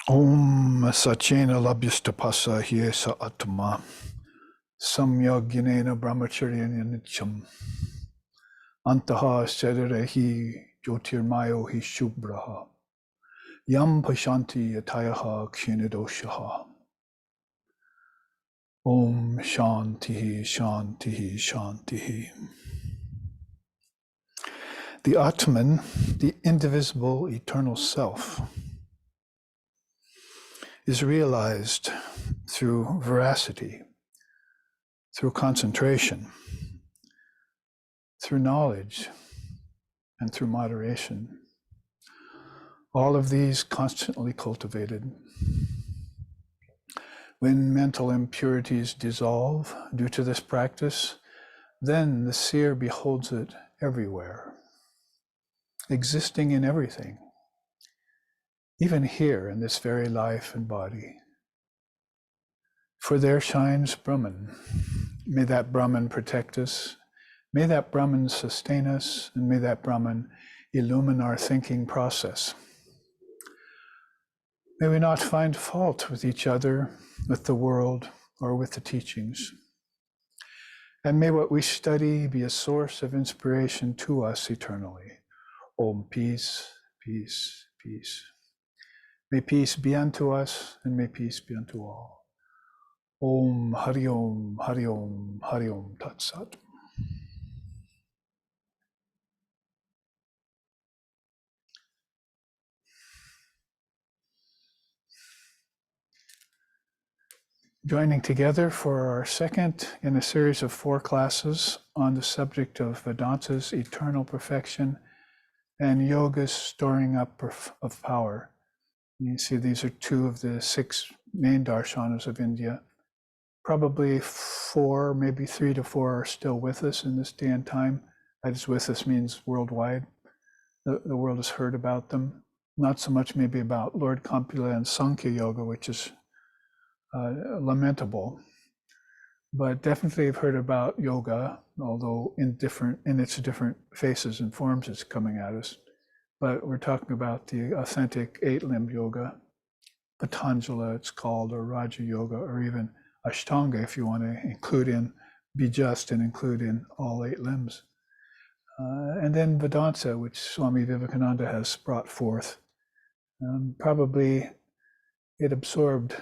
Om Sachena Labhyastapasa Hyesa Atma Samyaginena Brahmacharyanya Nityam Antaha Sadarehi Jyotirmayo Hi Shubhraha Yam Pashanti Yatayaha Kshynidoshaha Om Shantihi Shantihi Shantihi. The Atman, the indivisible eternal self, is realized through veracity, through concentration, through knowledge, and through moderation. All of these constantly cultivated. When mental impurities dissolve due to this practice, then the seer beholds it everywhere, existing in everything, even here in this very life and body. For there shines Brahman. May that Brahman protect us. May that Brahman sustain us, and may that Brahman illumine our thinking process. May we not find fault with each other, with the world, or with the teachings. And may what we study be a source of inspiration to us eternally. Om, peace, peace, peace. May peace be unto us, and may peace be unto all. Om, Hari Om, Hari Om, Hari Om, Tat Sat. Joining together for our second in a series of 4 classes on the subject of Vedanta's eternal perfection and Yoga's storing up of power. You see, these are 2 of the 6 main darshanas of India. Probably 4, maybe 3 to 4 are still with us in this day and time. That is, with us means worldwide. The world has heard about them. Not so much maybe about Lord Compula and Sankhya Yoga, which is lamentable, but definitely have heard about yoga, although in its different faces and forms it's coming at us. But we're talking about the authentic 8-limbed yoga, Patanjali it's called, or Raja Yoga, or even Ashtanga if you want to be just and include in all 8 limbs. And then Vedanta, which Swami Vivekananda has brought forth. Probably it absorbed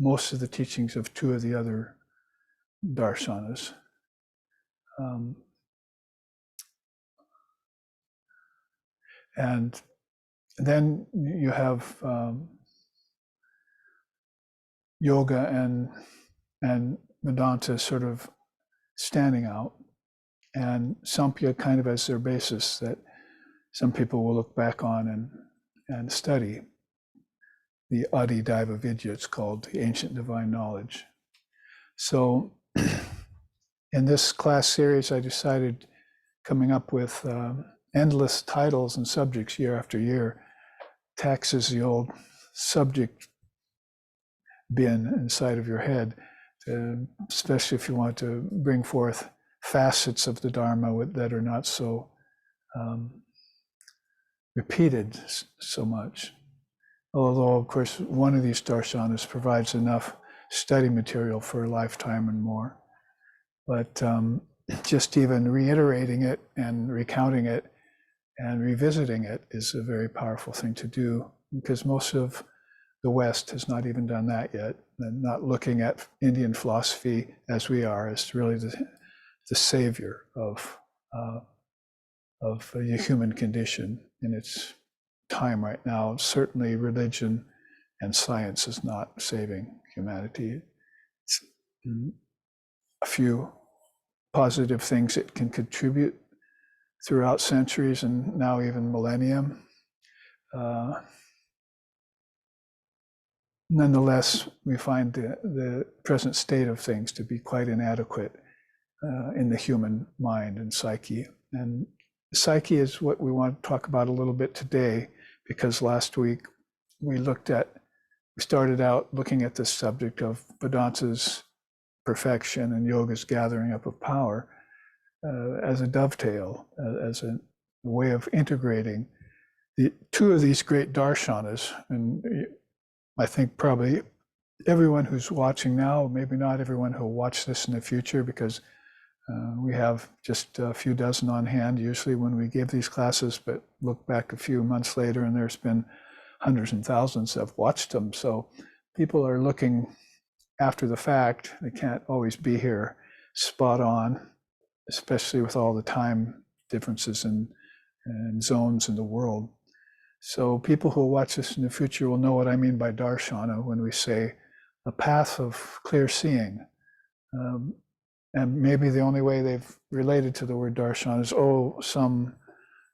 most of the teachings of 2 of the other darshanas. And then you have yoga and Vedanta sort of standing out, and Samkhya kind of as their basis that some people will look back on and study. The Adi Daiva Vidya, it's called, the ancient divine knowledge. So in this class series, I decided, coming up with endless titles and subjects year after year, taxes the old subject bin inside of your head, especially if you want to bring forth facets of the Dharma that are not so repeated so much. Although, of course, one of these darshanas provides enough study material for a lifetime and more. But just even reiterating it and recounting it and revisiting it is a very powerful thing to do, because most of the West has not even done that yet, and not looking at Indian philosophy as we are as really the savior of the human condition in its time right now. Certainly religion and science is not saving humanity. It's a few positive things it can contribute throughout centuries and now even millennium. Nonetheless, we find the present state of things to be quite inadequate in the human mind and psyche. And psyche is what we want to talk about a little bit today, because last week we started out looking at this subject of Vedanta's perfection and yoga's gathering up of power as a dovetail, as a way of integrating the 2 of these great darshanas. And I think probably everyone who's watching now, maybe not everyone who'll watch this in the future, because we have just a few dozen on hand usually when we give these classes, but look back a few months later and there's been hundreds and thousands have watched them. So people are looking after the fact. They can't always be here spot on, especially with all the time differences and zones in the world. So people who will watch this in the future will know what I mean by darshana when we say a path of clear seeing. And maybe the only way they've related to the word darshan is, oh, some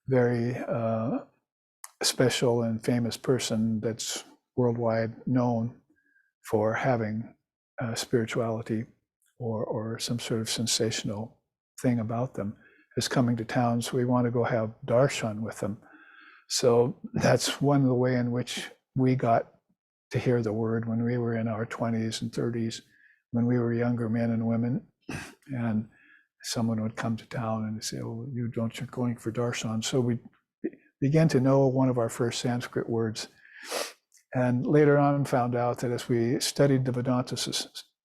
very special and famous person that's worldwide known for having spirituality or some sort of sensational thing about them is coming to town, so we want to go have darshan with them. So that's one of the way in which we got to hear the word when we were in our 20s and 30s, when we were younger men and women, and someone would come to town and say, oh, you're going for darshan. So we began to know one of our first Sanskrit words. And later on found out that as we studied the Vedanta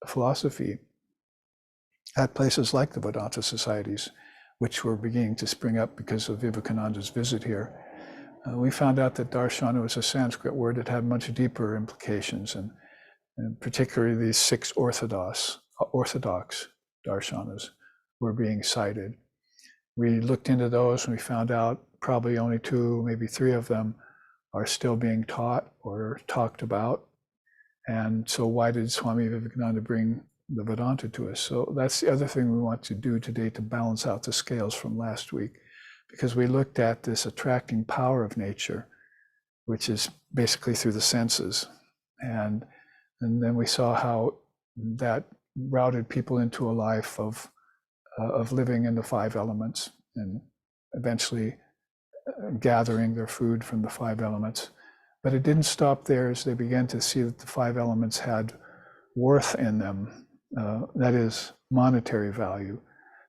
philosophy at places like the Vedanta societies, which were beginning to spring up because of Vivekananda's visit here, we found out that darshana was a Sanskrit word that had much deeper implications, and particularly these 6 orthodox darshanas were being cited. We looked into those and we found out probably only 2, maybe 3 of them are still being taught or talked about. And so why did Swami Vivekananda bring the Vedanta to us? So that's the other thing we want to do today to balance out the scales from last week, because we looked at this attracting power of nature, which is basically through the senses. And then we saw how that routed people into a life of living in the 5 elements and eventually gathering their food from the 5 elements. But it didn't stop there as they began to see that the 5 elements had worth in them, that is monetary value.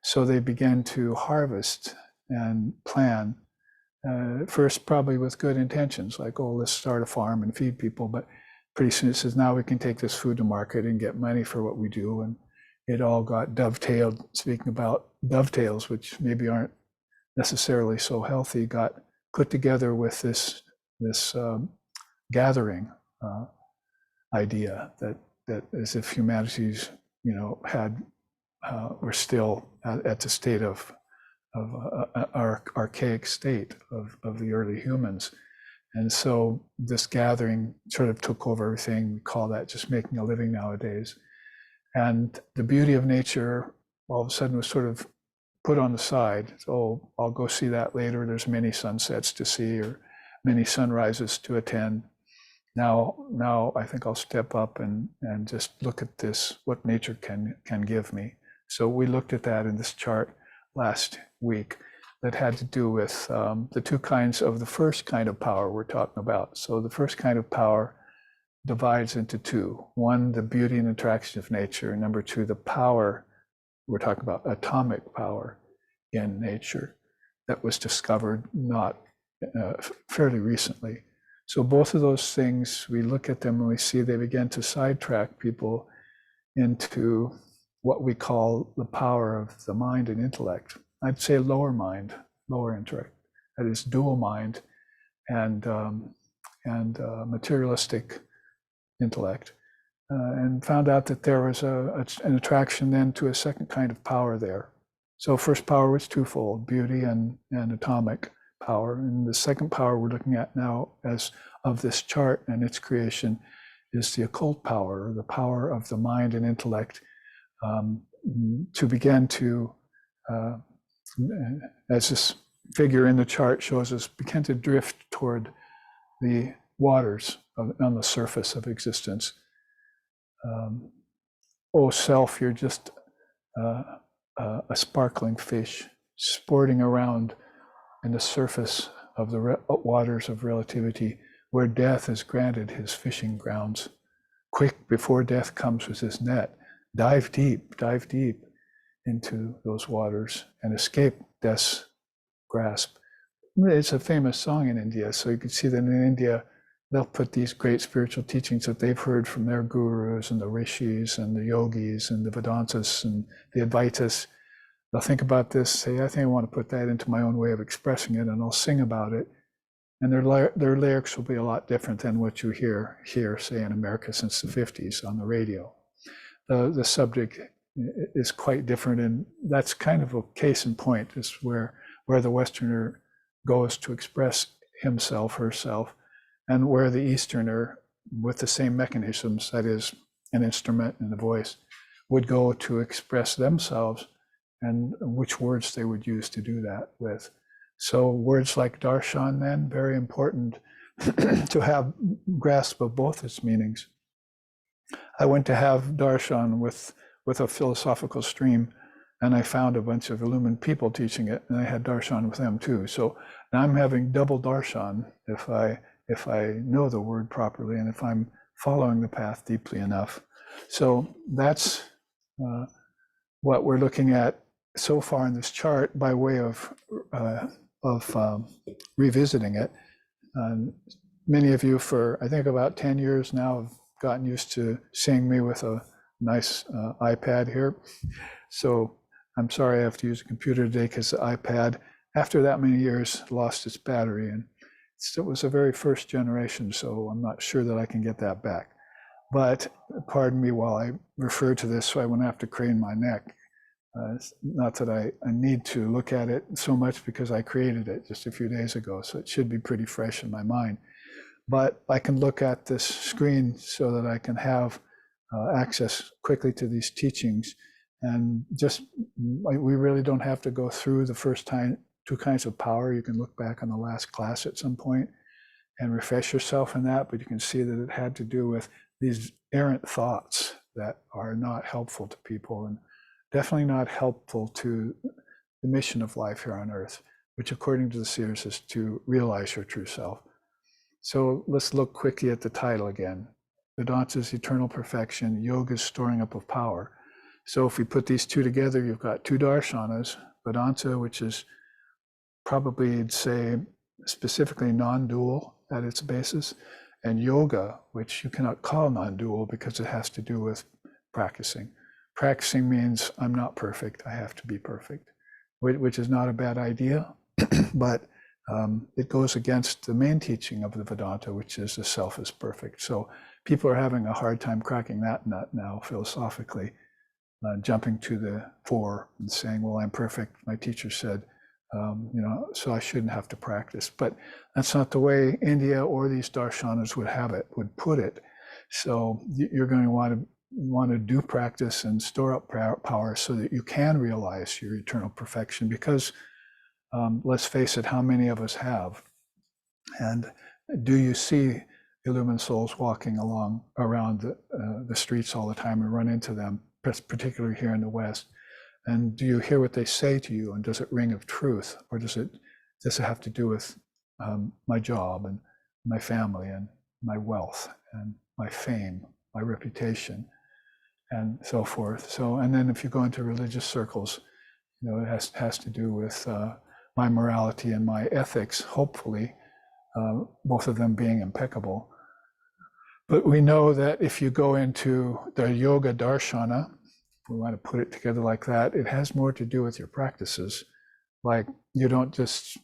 So they began to harvest and plan, first probably with good intentions, like, oh, let's start a farm and feed people. But pretty soon it says, now we can take this food to market and get money for what we do. And it all got dovetailed, speaking about dovetails, which maybe aren't necessarily so healthy, got put together with this gathering idea that as if humanity's, we're still at the state of our archaic state of the early humans. And so this gathering sort of took over everything. We call that just making a living nowadays. And the beauty of nature all of a sudden was sort of put on the side. So I'll go see that later. There's many sunsets to see or many sunrises to attend. Now I think I'll step up and just look at this, what nature can give me. So we looked at that in this chart last week that had to do with the 2 kinds of the first kind of power we're talking about. So the first kind of power divides into 2. 1, the beauty and attraction of nature. And number 2, the power, we're talking about atomic power in nature that was discovered not fairly recently. So both of those things, we look at them and we see they begin to sidetrack people into what we call the power of the mind and intellect. I'd say lower mind, lower intellect. That is dual mind and materialistic intellect. And found out that there was an attraction then to a second kind of power there. So first power was twofold, beauty and atomic power. And the second power we're looking at now as of this chart and its creation is the occult power, the power of the mind and intellect to begin to, as this figure in the chart shows us, begin to drift toward the waters on the surface of existence. Oh self, you're just a sparkling fish sporting around in the surface of the waters of relativity, where death has granted his fishing grounds. Quick, before death comes with his net, dive deep into those waters and escape death's grasp. It's a famous song in India, so you can see that in India, they'll put these great spiritual teachings that they've heard from their gurus and the rishis and the yogis and the Vedantas and the Advaitas. They'll think about this, say, I think I want to put that into my own way of expressing it, and I'll sing about it. And their lyrics will be a lot different than what you hear here, say, in America since the 50s on the radio. The subject is quite different, and that's kind of a case in point, is where the Westerner goes to express himself, herself, and where the Easterner, with the same mechanisms, that is, an instrument and a voice, would go to express themselves, and which words they would use to do that with. So words like darshan, then, very important to have grasp of both its meanings. I went to have darshan with a philosophical stream, and I found a bunch of illumined people teaching it, and I had darshan with them too. So now I'm having double darshan if I know the word properly and if I'm following the path deeply enough. So that's what we're looking at so far in this chart by way of revisiting it. Many of you for, I think, about 10 years now have gotten used to seeing me with a nice iPad here. So I'm sorry I have to use a computer today because the iPad, after that many years, lost its battery. And it was a very first generation, so I'm not sure that I can get that back. But pardon me while I refer to this so I won't have to crane my neck. Not that I need to look at it so much because I created it just a few days ago, so it should be pretty fresh in my mind. But I can look at this screen so that I can have access quickly to these teachings. And just, we really don't have to go through the first two kinds of power. You can look back on the last class at some point and refresh yourself in that, but you can see that it had to do with these errant thoughts that are not helpful to people and definitely not helpful to the mission of life here on earth, which according to the seers is to realize your true self. So let's look quickly at the title again. Vedanta's eternal perfection, yoga's storing up of power. So if we put these two together, you've got two darshanas, Vedanta, which is probably, you'd say, specifically non-dual at its basis, and yoga, which you cannot call non-dual because it has to do with practicing. Practicing means I'm not perfect, I have to be perfect, which is not a bad idea, but it goes against the main teaching of the Vedanta, which is the self is perfect. So people are having a hard time cracking that nut now philosophically, jumping to the fore and saying, well, I'm perfect. My teacher said, so I shouldn't have to practice. But that's not the way India or these darshanas would put it. So you're going to want to do practice and store up power so that you can realize your eternal perfection, because let's face it, how many of us have? And do you see illumined souls walking around the streets all the time and run into them, particularly here in the West? And do you hear what they say to you? And does it ring of truth? Or does it have to do with my job and my family and my wealth and my fame, my reputation, and so forth? So, and then if you go into religious circles, it has to do with my morality and my ethics, hopefully, both of them being impeccable. But we know that if you go into the Yoga Darshana, if we want to put it together like that, it has more to do with your practices. Like you don't just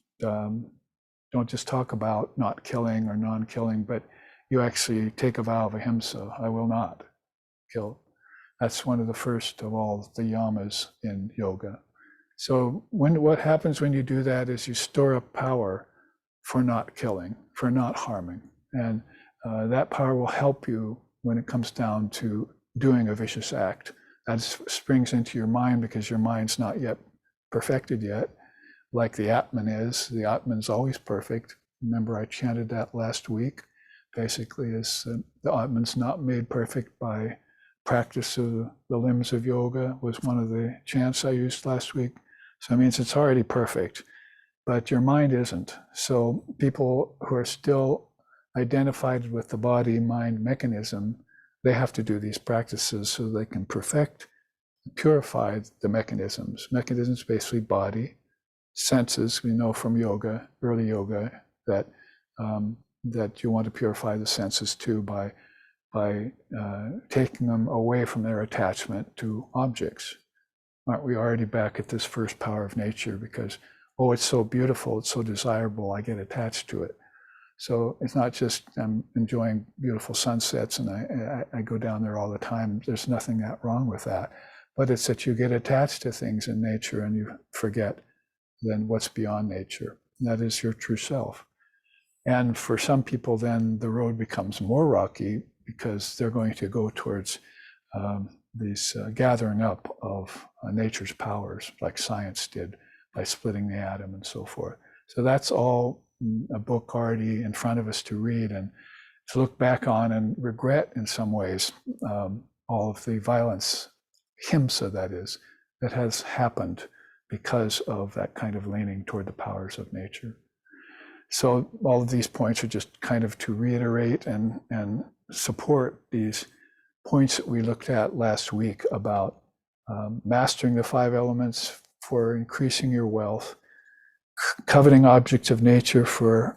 talk about not killing or non-killing, but you actually take a vow of ahimsa. I will not kill. That's one of the first of all the yamas in yoga. So what happens when you do that is you store up power for not killing, for not harming. And that power will help you when it comes down to doing a vicious act. That springs into your mind because your mind's not yet perfected yet, like the Atman is. The Atman's always perfect. Remember, I chanted that last week. Basically, is the Atman's not made perfect by practice of the limbs of yoga, was one of the chants I used last week. So it means it's already perfect, but your mind isn't. So people who are still identified with the body-mind mechanism, they have to do these practices so they can perfect, purify the mechanisms. Mechanisms basically body, senses. We know from yoga, early yoga, that that you want to purify the senses too by taking them away from their attachment to objects. Aren't we already back at this first power of nature? Because, oh, it's so beautiful, it's so desirable, I get attached to it. So it's not just I'm enjoying beautiful sunsets and I go down there all the time. There's nothing that wrong with that. But it's that you get attached to things in nature and you forget then what's beyond nature. That is your true self. And for some people, then the road becomes more rocky because they're going to go towards these gathering up of nature's powers, like science did by splitting the atom and so forth. So that's all a book already in front of us to read and to look back on and regret in some ways all of the violence, himsa that is, that has happened because of that kind of leaning toward the powers of nature. So all of these points are just kind of to reiterate and support these points that we looked at last week about mastering the 5 elements for increasing your wealth, coveting objects of nature for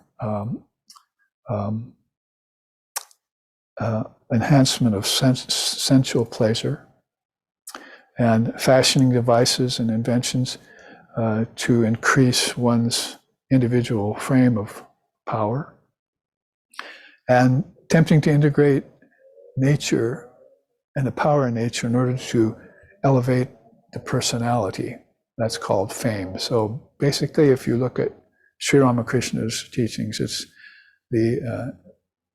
enhancement of sensual pleasure, and fashioning devices and inventions to increase one's individual frame of power, and attempting to integrate nature and the power in nature in order to elevate the personality. That's called fame. So basically, if you look at Sri Ramakrishna's teachings, it's the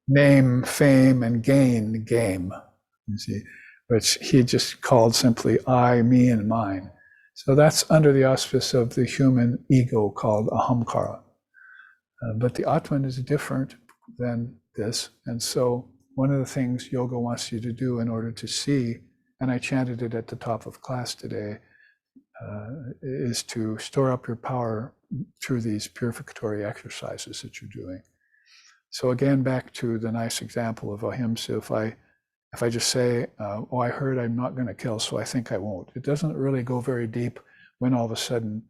name, fame, and gain, the game, you see, which he just called simply I, me, and mine. So that's under the auspice of the human ego called ahamkara. But the Atman is different than this. And so one of the things yoga wants you to do in order to see, and I chanted it at the top of class today, is to store up your power through these purificatory exercises that you're doing. So again, back to the nice example of ahimsa, if I just say, oh, I heard I'm not going to kill, so I think I won't. It doesn't really go very deep when all of a sudden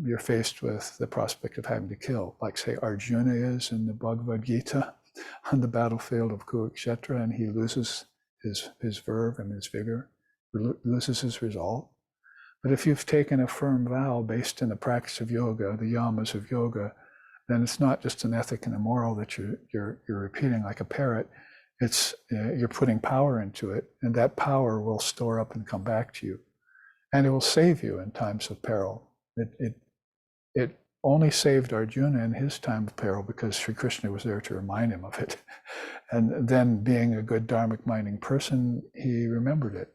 you're faced with the prospect of having to kill, like say Arjuna is in the Bhagavad Gita on the battlefield of Kurukshetra, and he loses his verve and his vigor, loses his resolve. But if you've taken a firm vow based in the practice of yoga, the yamas of yoga, then it's not just an ethic and a moral that you're repeating like a parrot. It's you're putting power into it, and that power will store up and come back to you, and it will save you in times of peril. It only saved Arjuna in his time of peril because Sri Krishna was there to remind him of it, and then being a good dharmic-minding person, he remembered it.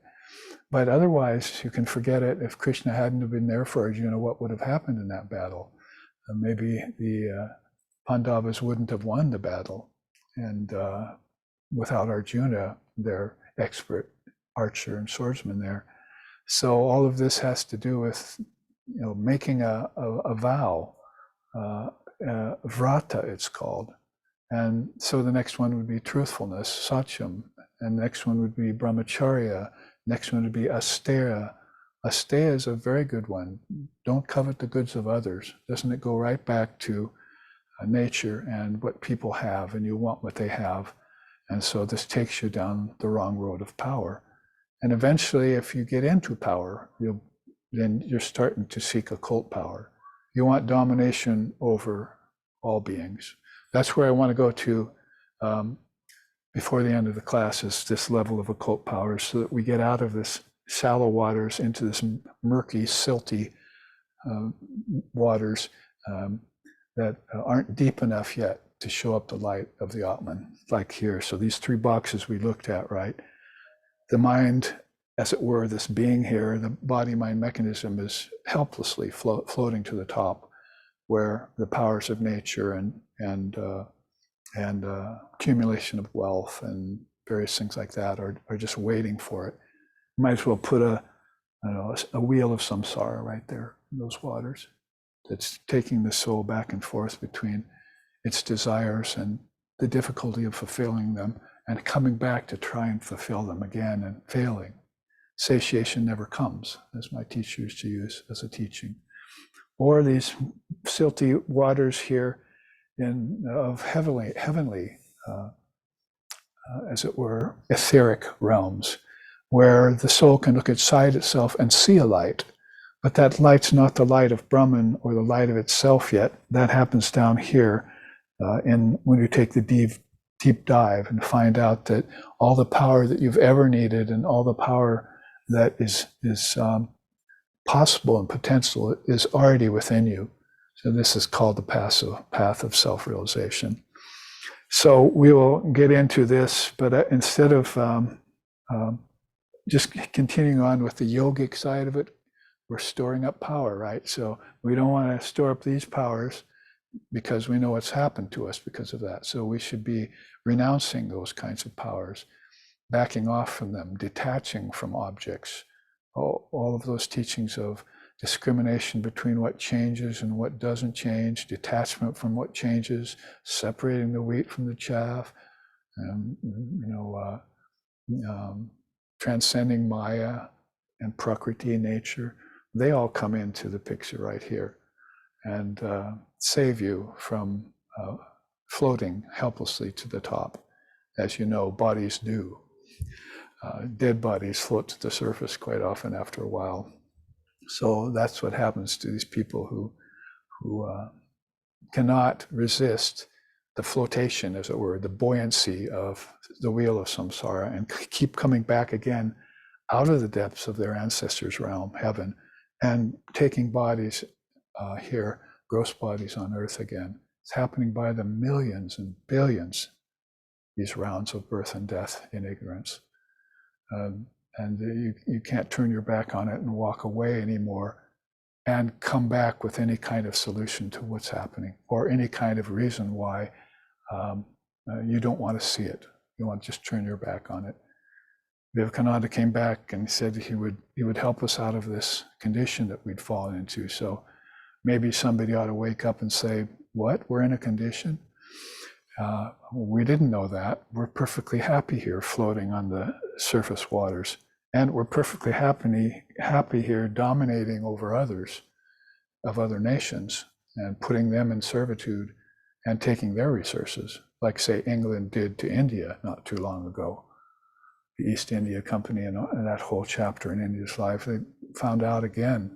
But otherwise, you can forget it. If Krishna hadn't have been there for Arjuna, what would have happened in that battle? Maybe the Pandavas wouldn't have won the battle, and without Arjuna, their expert archer and swordsman there. So all of this has to do with, making a vow, vrata it's called. And so the next one would be truthfulness, satyam, and the next one would be brahmacharya, next one would be asteya. Asteya is a very good one. Don't covet the goods of others. Doesn't it go right back to nature and what people have, and you want what they have? And so this takes you down the wrong road of power. And eventually, if you get into power, then you're starting to seek occult power. You want domination over all beings. That's where I want to go to before the end of the class, is this level of occult power, so that we get out of this shallow waters into this murky, silty waters that aren't deep enough yet to show up the light of the Atman, like here. So these 3 boxes we looked at, right? The mind, as it were, this being here, the body-mind mechanism is helplessly floating to the top, where the powers of nature and accumulation of wealth and various things like that are just waiting for it. Might as well put a wheel of samsara right there in those waters. That's taking the soul back and forth between its desires and the difficulty of fulfilling them, and coming back to try and fulfill them again and failing. Satiation never comes, as my teacher used to use as a teaching. Or these silty waters here, of heavenly, as it were, etheric realms, where the soul can look inside itself and see a light. But that light's not the light of Brahman or the light of itself yet. That happens down here when you take the deep dive and find out that all the power that you've ever needed and all the power that is possible and potential is already within you. So this is called the path of self-realization. So we will get into this, but instead of just continuing on with the yogic side of it, we're storing up power, right? So we don't want to store up these powers because we know what's happened to us because of that. So we should be renouncing those kinds of powers, backing off from them, detaching from objects, all of those teachings of discrimination between what changes and what doesn't change, detachment from what changes, separating the wheat from the chaff, transcending Maya and Prakriti, nature. They all come into the picture right here and save you from floating helplessly to the top. As you know, bodies do. Dead bodies float to the surface quite often after a while. So that's what happens to these people who cannot resist the flotation, as it were, the buoyancy of the wheel of samsara, and keep coming back again out of the depths of their ancestors' realm, heaven, and taking bodies here, gross bodies on earth again. It's happening by the millions and billions, these rounds of birth and death in ignorance. And you can't turn your back on it and walk away anymore and come back with any kind of solution to what's happening or any kind of reason why you don't want to see it. You want to just turn your back on it. Vivekananda came back and said he would help us out of this condition that we'd fallen into. So maybe somebody ought to wake up and say, what, we're in a condition? We didn't know that. We're perfectly happy here floating on the surface waters. And we're perfectly happy here dominating over others of other nations and putting them in servitude and taking their resources, like, say, England did to India not too long ago. The East India Company and that whole chapter in India's life, they found out again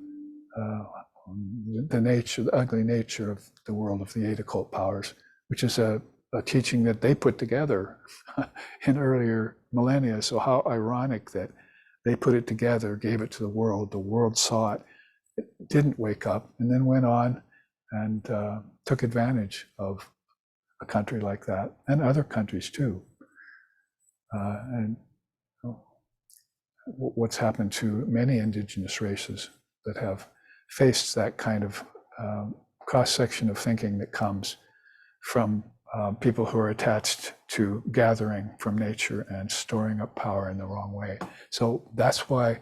the ugly nature of the world of the eight occult powers, which is a teaching that they put together in earlier millennia. So how ironic that they put it together, gave it to the world saw it, didn't wake up, and then went on and took advantage of a country like that, and other countries too. And what's happened to many indigenous races that have faced that kind of cross-section of thinking that comes from people who are attached to gathering from nature and storing up power in the wrong way. So that's why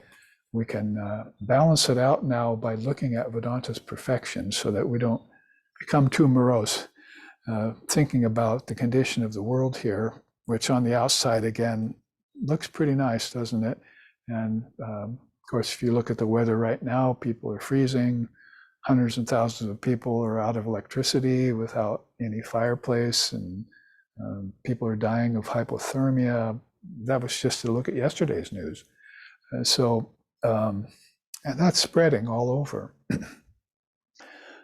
we can balance it out now by looking at Vedanta's perfection so that we don't become too morose, thinking about the condition of the world here, which on the outside, again, looks pretty nice, doesn't it? And of course, if you look at the weather right now, people are freezing. Hundreds and thousands of people are out of electricity without any fireplace, and people are dying of hypothermia. That was just to look at yesterday's news. And that's spreading all over.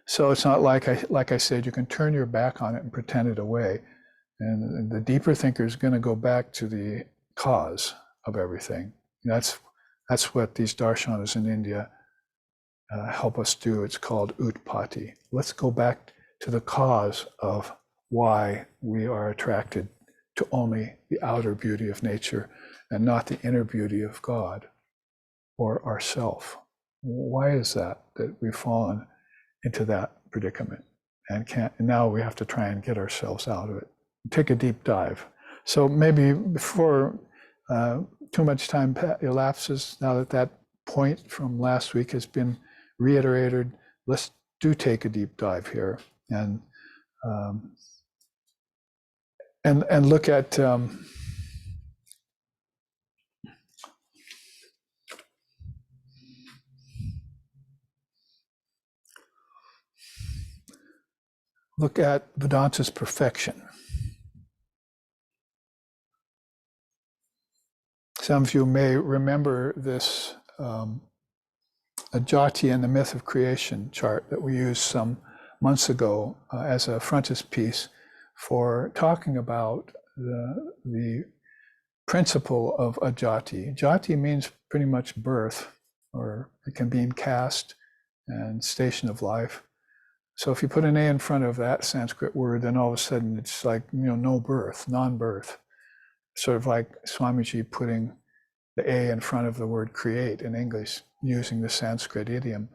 So it's not like I said, you can turn your back on it and pretend it away. And the deeper thinker is going to go back to the cause of everything. That's what these darshanas in India help us do. It's called utpatti. Let's go back to the cause of why we are attracted to only the outer beauty of nature and not the inner beauty of God or ourself. Why is that we've fallen into that predicament and now we have to try and get ourselves out of it? Take a deep dive. So maybe before too much time elapses, now that point from last week has been reiterated, let's take a deep dive here and look at look at Vedanta's perfection. Some of you may remember this Jati and the Myth of Creation chart that we used some months ago as a frontispiece for talking about the principle of a jati. Jati means pretty much birth, or it can mean caste and station of life. So if you put an A in front of that Sanskrit word, then all of a sudden it's like, no birth, non-birth. Sort of like Swamiji putting the A in front of the word create in English, using the Sanskrit idiom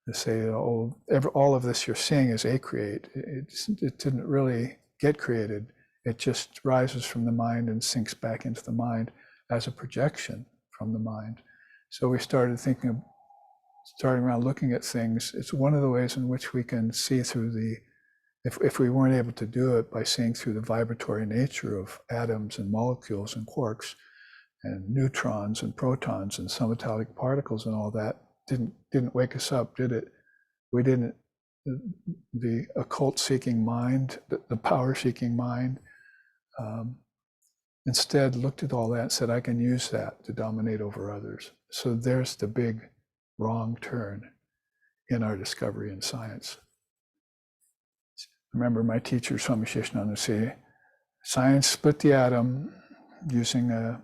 to say, oh, all of this you're seeing is a create. It didn't really get created. It just rises from the mind and sinks back into the mind as a projection from the mind. So we started starting around looking at things. It's one of the ways in which we can see through if we weren't able to do it by seeing through the vibratory nature of atoms and molecules and quarks and neutrons and protons and subatomic particles and all that, didn't wake us up, did it? We didn't. The occult seeking mind, the power seeking mind, instead looked at all that and said, I can use that to dominate over others. So there's the big wrong turn in our discovery in science. Remember my teacher, Swami Vivekananda, say, science split the atom using a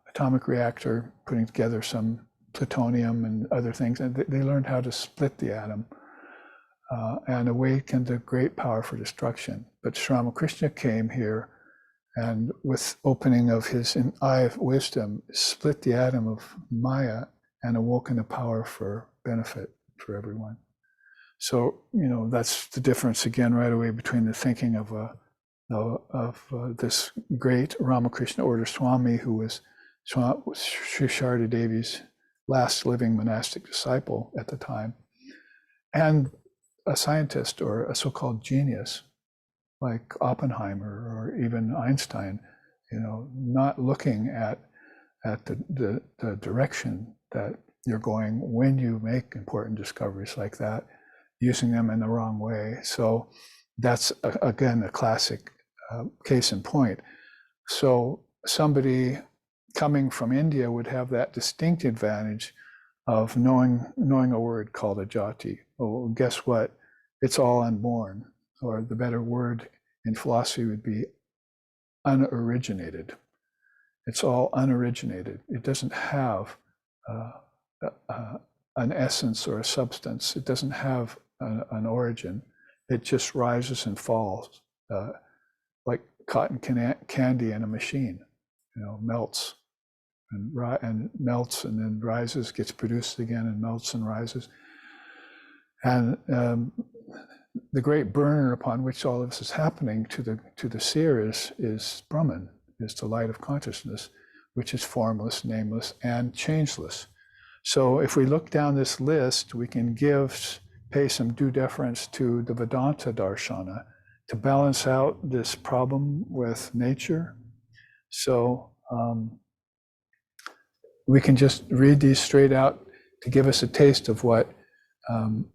atomic reactor, putting together some plutonium and other things, and they learned how to split the atom and awakened a great power for destruction. But Sri Ramakrishna came here and with opening of his eye of wisdom, split the atom of Maya and awoken a power for benefit for everyone. So, that's the difference again right away between the thinking of this great Ramakrishna order Swami, who was Sri Sharda Devi's last living monastic disciple at the time, and a scientist or a so-called genius like Oppenheimer or even Einstein, not looking at the direction that you're going when you make important discoveries like that, using them in the wrong way. So that's, again, a classic case in point. So somebody coming from India would have that distinct advantage of knowing a word called a jati. Oh, guess what? It's all unborn, or the better word in philosophy would be unoriginated. It's all unoriginated. It doesn't have an essence or a substance. It doesn't have an origin. It just rises and falls like cotton candy in a machine. Melts and melts and then rises, gets produced again and melts and rises. And the great burner upon which all of this is happening to the seer is Brahman, is the light of consciousness, which is formless, nameless, and changeless. So if we look down this list, we can pay some due deference to the Vedanta Darshana to balance out this problem with nature. So we can just read these straight out to give us a taste of what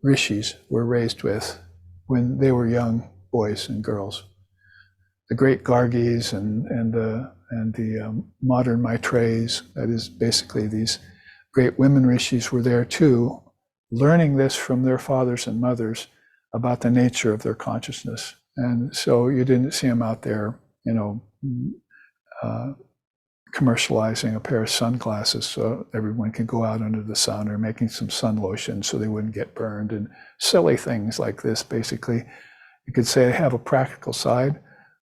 rishis were raised with when they were young boys and girls. The great Gargis and the modern Maitreys, that is basically these great women rishis, were there too, learning this from their fathers and mothers about the nature of their consciousness. And so you didn't see them out there, commercializing a pair of sunglasses so everyone can go out under the sun, or making some sun lotion so they wouldn't get burned, and silly things like this. Basically, you could say they have a practical side,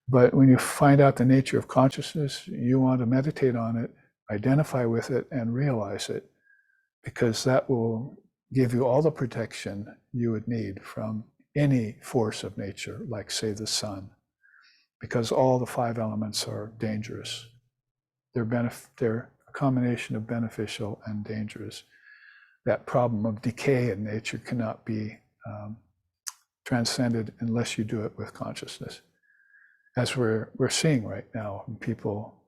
but when you find out the nature of consciousness, you want to meditate on it, identify with it, and realize it, because that will give you all the protection you would need from any force of nature, like say the sun, because all the 5 elements are dangerous. They're a combination of beneficial and dangerous. That problem of decay in nature cannot be transcended unless you do it with consciousness. As we're seeing right now, people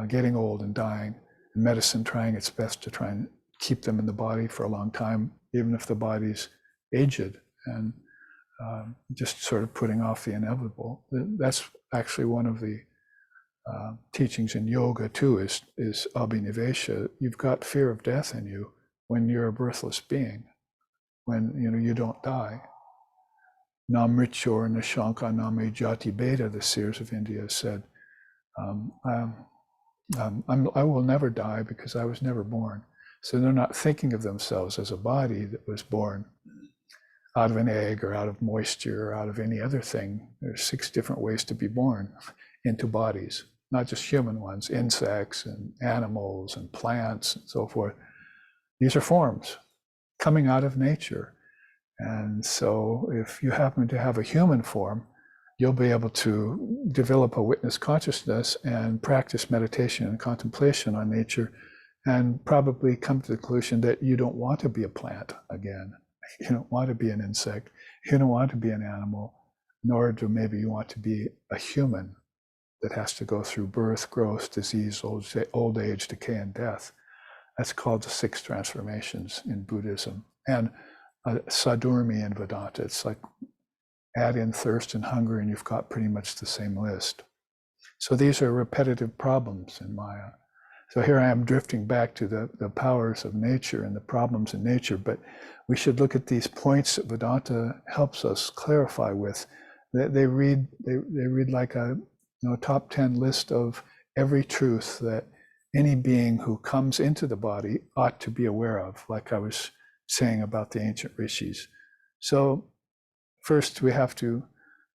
getting old and dying, and medicine trying its best to try and keep them in the body for a long time, even if the body's aged. And just sort of putting off the inevitable. That's actually one of the teachings in yoga too, is abhinivesha. You've got fear of death in you when you're a birthless being, when you don't die. Na mrityor na shanka na me jati beta, the seers of India said, I will never die because I was never born. So they're not thinking of themselves as a body that was born out of an egg or out of moisture or out of any other thing. There's 6 different ways to be born into bodies, not just human ones, insects and animals and plants and so forth. These are forms coming out of nature. And so if you happen to have a human form, you'll be able to develop a witness consciousness and practice meditation and contemplation on nature, and probably come to the conclusion that you don't want to be a plant again. You don't want to be an insect. You don't want to be an animal, nor do maybe you want to be a human that has to go through birth, growth, disease, old age, decay, and death. That's called the 6 transformations in Buddhism. And sadhurmi in Vedanta. It's like add in thirst and hunger and you've got pretty much the same list. So these are repetitive problems in Maya. So here I am drifting back to the powers of nature and the problems in nature, but we should look at these points that Vedanta helps us clarify with. They read like a top 10 list of every truth that any being who comes into the body ought to be aware of, like I was saying about the ancient rishis. So first we have to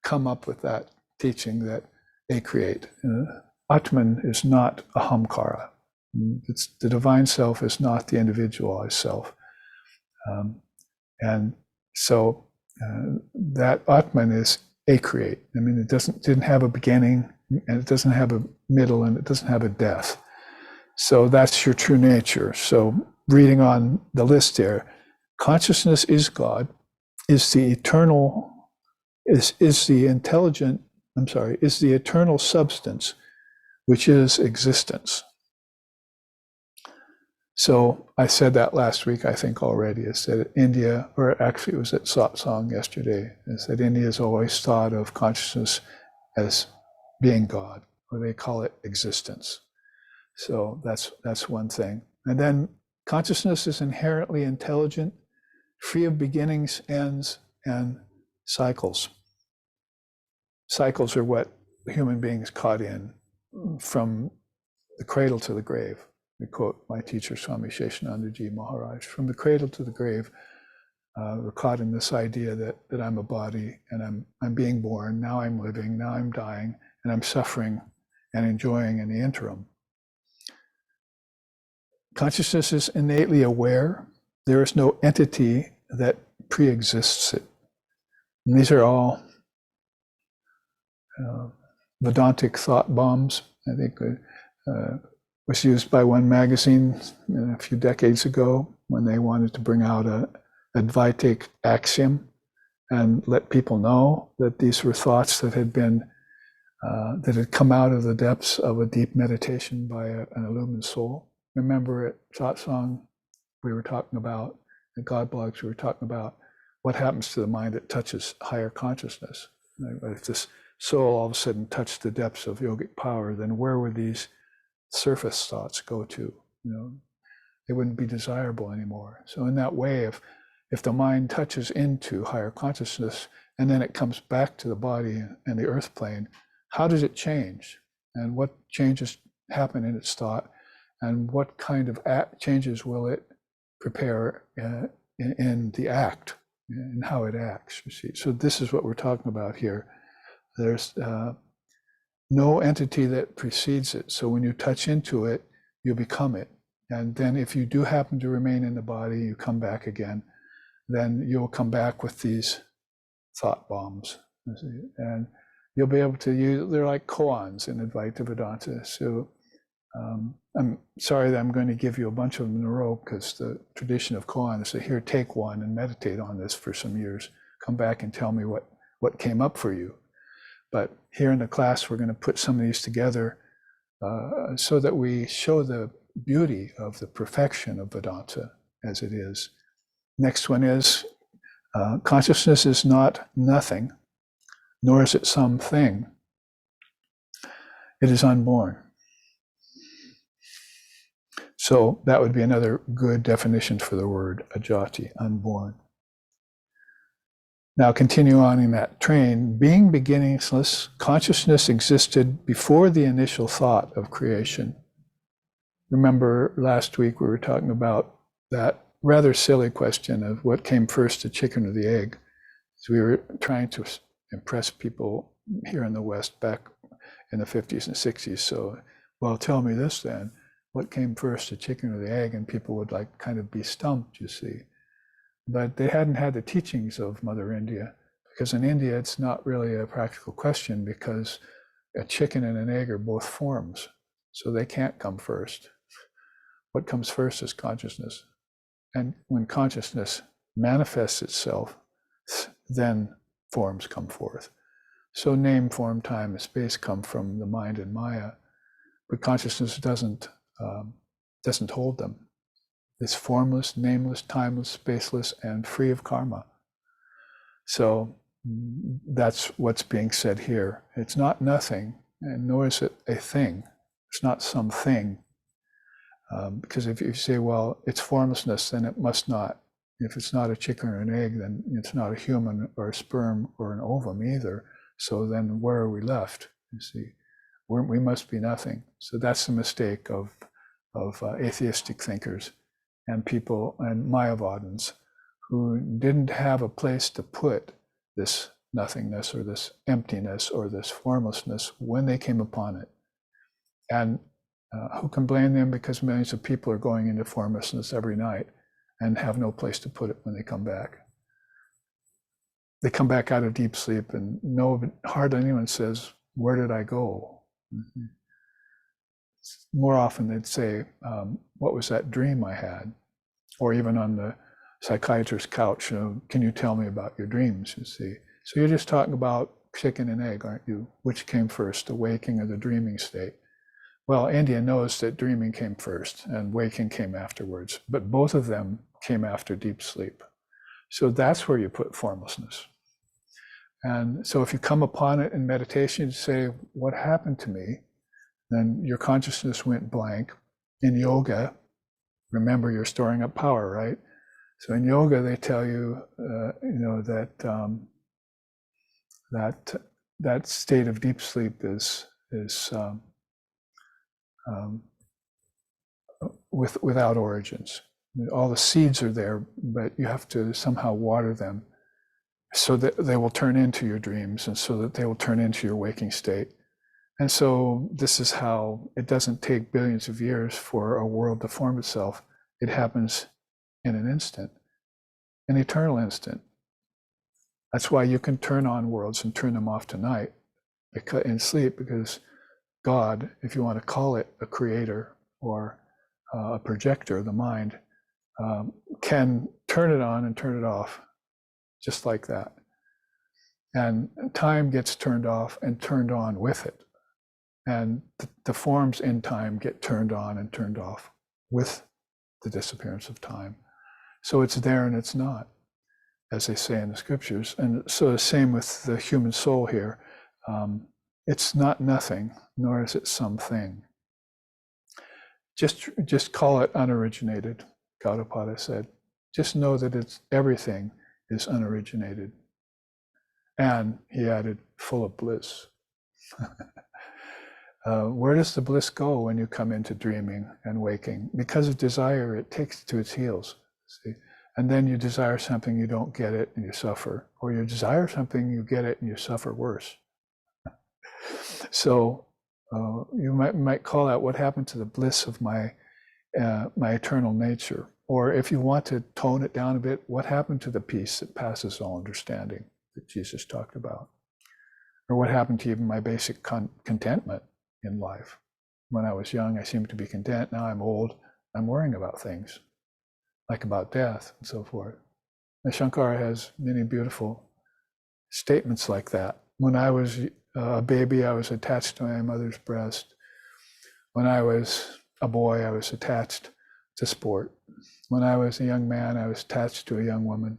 come up with that teaching that they create. Atman is not a hamkara. The divine self is not the individualized self. And so that Atman is acreate. I mean, it didn't have a beginning, and it doesn't have a middle, and it doesn't have a death. So that's your true nature. So reading on the list there, consciousness is God, is the eternal, is the intelligent, is the eternal substance, which is existence. So I said that last week, I think already. I said India, or actually it was at satsang yesterday, I said India has always thought of consciousness as being God, or they call it existence. So that's one thing. And then consciousness is inherently intelligent, free of beginnings, ends, and cycles. Cycles are what human beings caught in from the cradle to the grave. We quote my teacher, Swami Sheshanandaji Maharaj, from the cradle to the grave, we're caught in this idea that I'm a body and I'm being born, now I'm living, now I'm dying, and I'm suffering and enjoying in the interim. Consciousness is innately aware. There is no entity that pre-exists it. And these are all Vedantic thought bombs. I think was used by one magazine a few decades ago when they wanted to bring out a Advaitic axiom and let people know that these were thoughts that had been that had come out of the depths of a deep meditation by an illumined soul. Remember at satsang we were talking about, at God blogs we were talking about what happens to the mind that touches higher consciousness. If this soul all of a sudden touched the depths of yogic power, then where would these surface thoughts go to? They wouldn't be desirable anymore. So in that way, if the mind touches into higher consciousness and then it comes back to the body and the earth plane, how does it change? And what changes happen in its thought? And what kind of changes will it prepare in the act and how it acts? You see, so this is what we're talking about here. There's no entity that precedes it. So when you touch into it, you become it. And then if you do happen to remain in the body, you come back again, then you'll come back with these thought bombs. And you'll be able to use, they're like koans in Advaita Vedanta. So I'm sorry that I'm going to give you a bunch of them in a row, because the tradition of koan is to here, take one and meditate on this for some years. Come back and tell me what came up for you. But here in the class, we're going to put some of these together so that we show the beauty of the perfection of Vedanta as it is. Next one is Consciousness is not nothing, nor is it something. It is unborn. So that would be another good definition for the word ajati, unborn. Now continue on in that train. Being beginningless, consciousness existed before the initial thought of creation. Remember last week we were talking about that rather silly question of what came first, the chicken or the egg. So we were trying to impress people here in the West back in the 50s and 60s. So, well, tell me this then, what came first, the chicken or the egg? And people would like kind of be stumped, you see. But they hadn't had the teachings of Mother India, because in India it's not really a practical question, because a chicken and an egg are both forms, so they can't come first. What comes first is consciousness. And when consciousness manifests itself, then forms come forth. So name, form, time, and space come from the mind and Maya, but consciousness doesn't hold them. It's formless, nameless, timeless, spaceless, and free of karma. So that's what's being said here. It's not nothing, and nor is it a thing. It's not something. Because if you say, well, it's formlessness, then it must not. If it's not a chicken or an egg, then it's not a human or a sperm or an ovum either. So then where are we left? You see, we must be nothing. So that's the mistake of atheistic thinkers and people and Mayavadins who didn't have a place to put this nothingness or this emptiness or this formlessness when they came upon it. And who can blame them, because millions of people are going into formlessness every night and have no place to put it when they come back. They come back out of deep sleep and hardly anyone says, where did I go? Mm-hmm. More often they'd say, what was that dream I had? Or even on the psychiatrist's couch, can you tell me about your dreams, you see? So you're just talking about chicken and egg, aren't you? Which came first, the waking or the dreaming state? Well, India knows that dreaming came first and waking came afterwards, but both of them came after deep sleep. So that's where you put formlessness. And so if you come upon it in meditation, you say, what happened to me? Then your consciousness went blank. In yoga, remember you're storing up power, right? So in yoga, they tell you, that state of deep sleep is without origins. All the seeds are there, but you have to somehow water them so that they will turn into your dreams and so that they will turn into your waking state. And so this is how it doesn't take billions of years for a world to form itself. It happens in an instant, an eternal instant. That's why you can turn on worlds and turn them off tonight in sleep, because God, if you want to call it a creator or a projector, the mind, can turn it on and turn it off just like that. And time gets turned off and turned on with it. And the forms in time get turned on and turned off with the disappearance of time. So it's there and it's not, as they say in the scriptures. And so the same with the human soul here. It's not nothing, nor is it something. Just call it unoriginated, Gaudapada said. Just know that it's everything is unoriginated. And he added, full of bliss. Where does the bliss go when you come into dreaming and waking? Because of desire, it takes it to its heels. See? And then you desire something, you don't get it, and you suffer. Or you desire something, you get it, and you suffer worse. So you might call out, what happened to the bliss of my eternal nature? Or if you want to tone it down a bit, what happened to the peace that passes all understanding that Jesus talked about? Or what happened to even my basic contentment in life? When I was young, I seemed to be content. Now I'm old, I'm worrying about things, like about death and so forth. And Shankara has many beautiful statements like that. When I was a baby, I was attached to my mother's breast. When I was a boy, I was attached to sport. When I was a young man, I was attached to a young woman.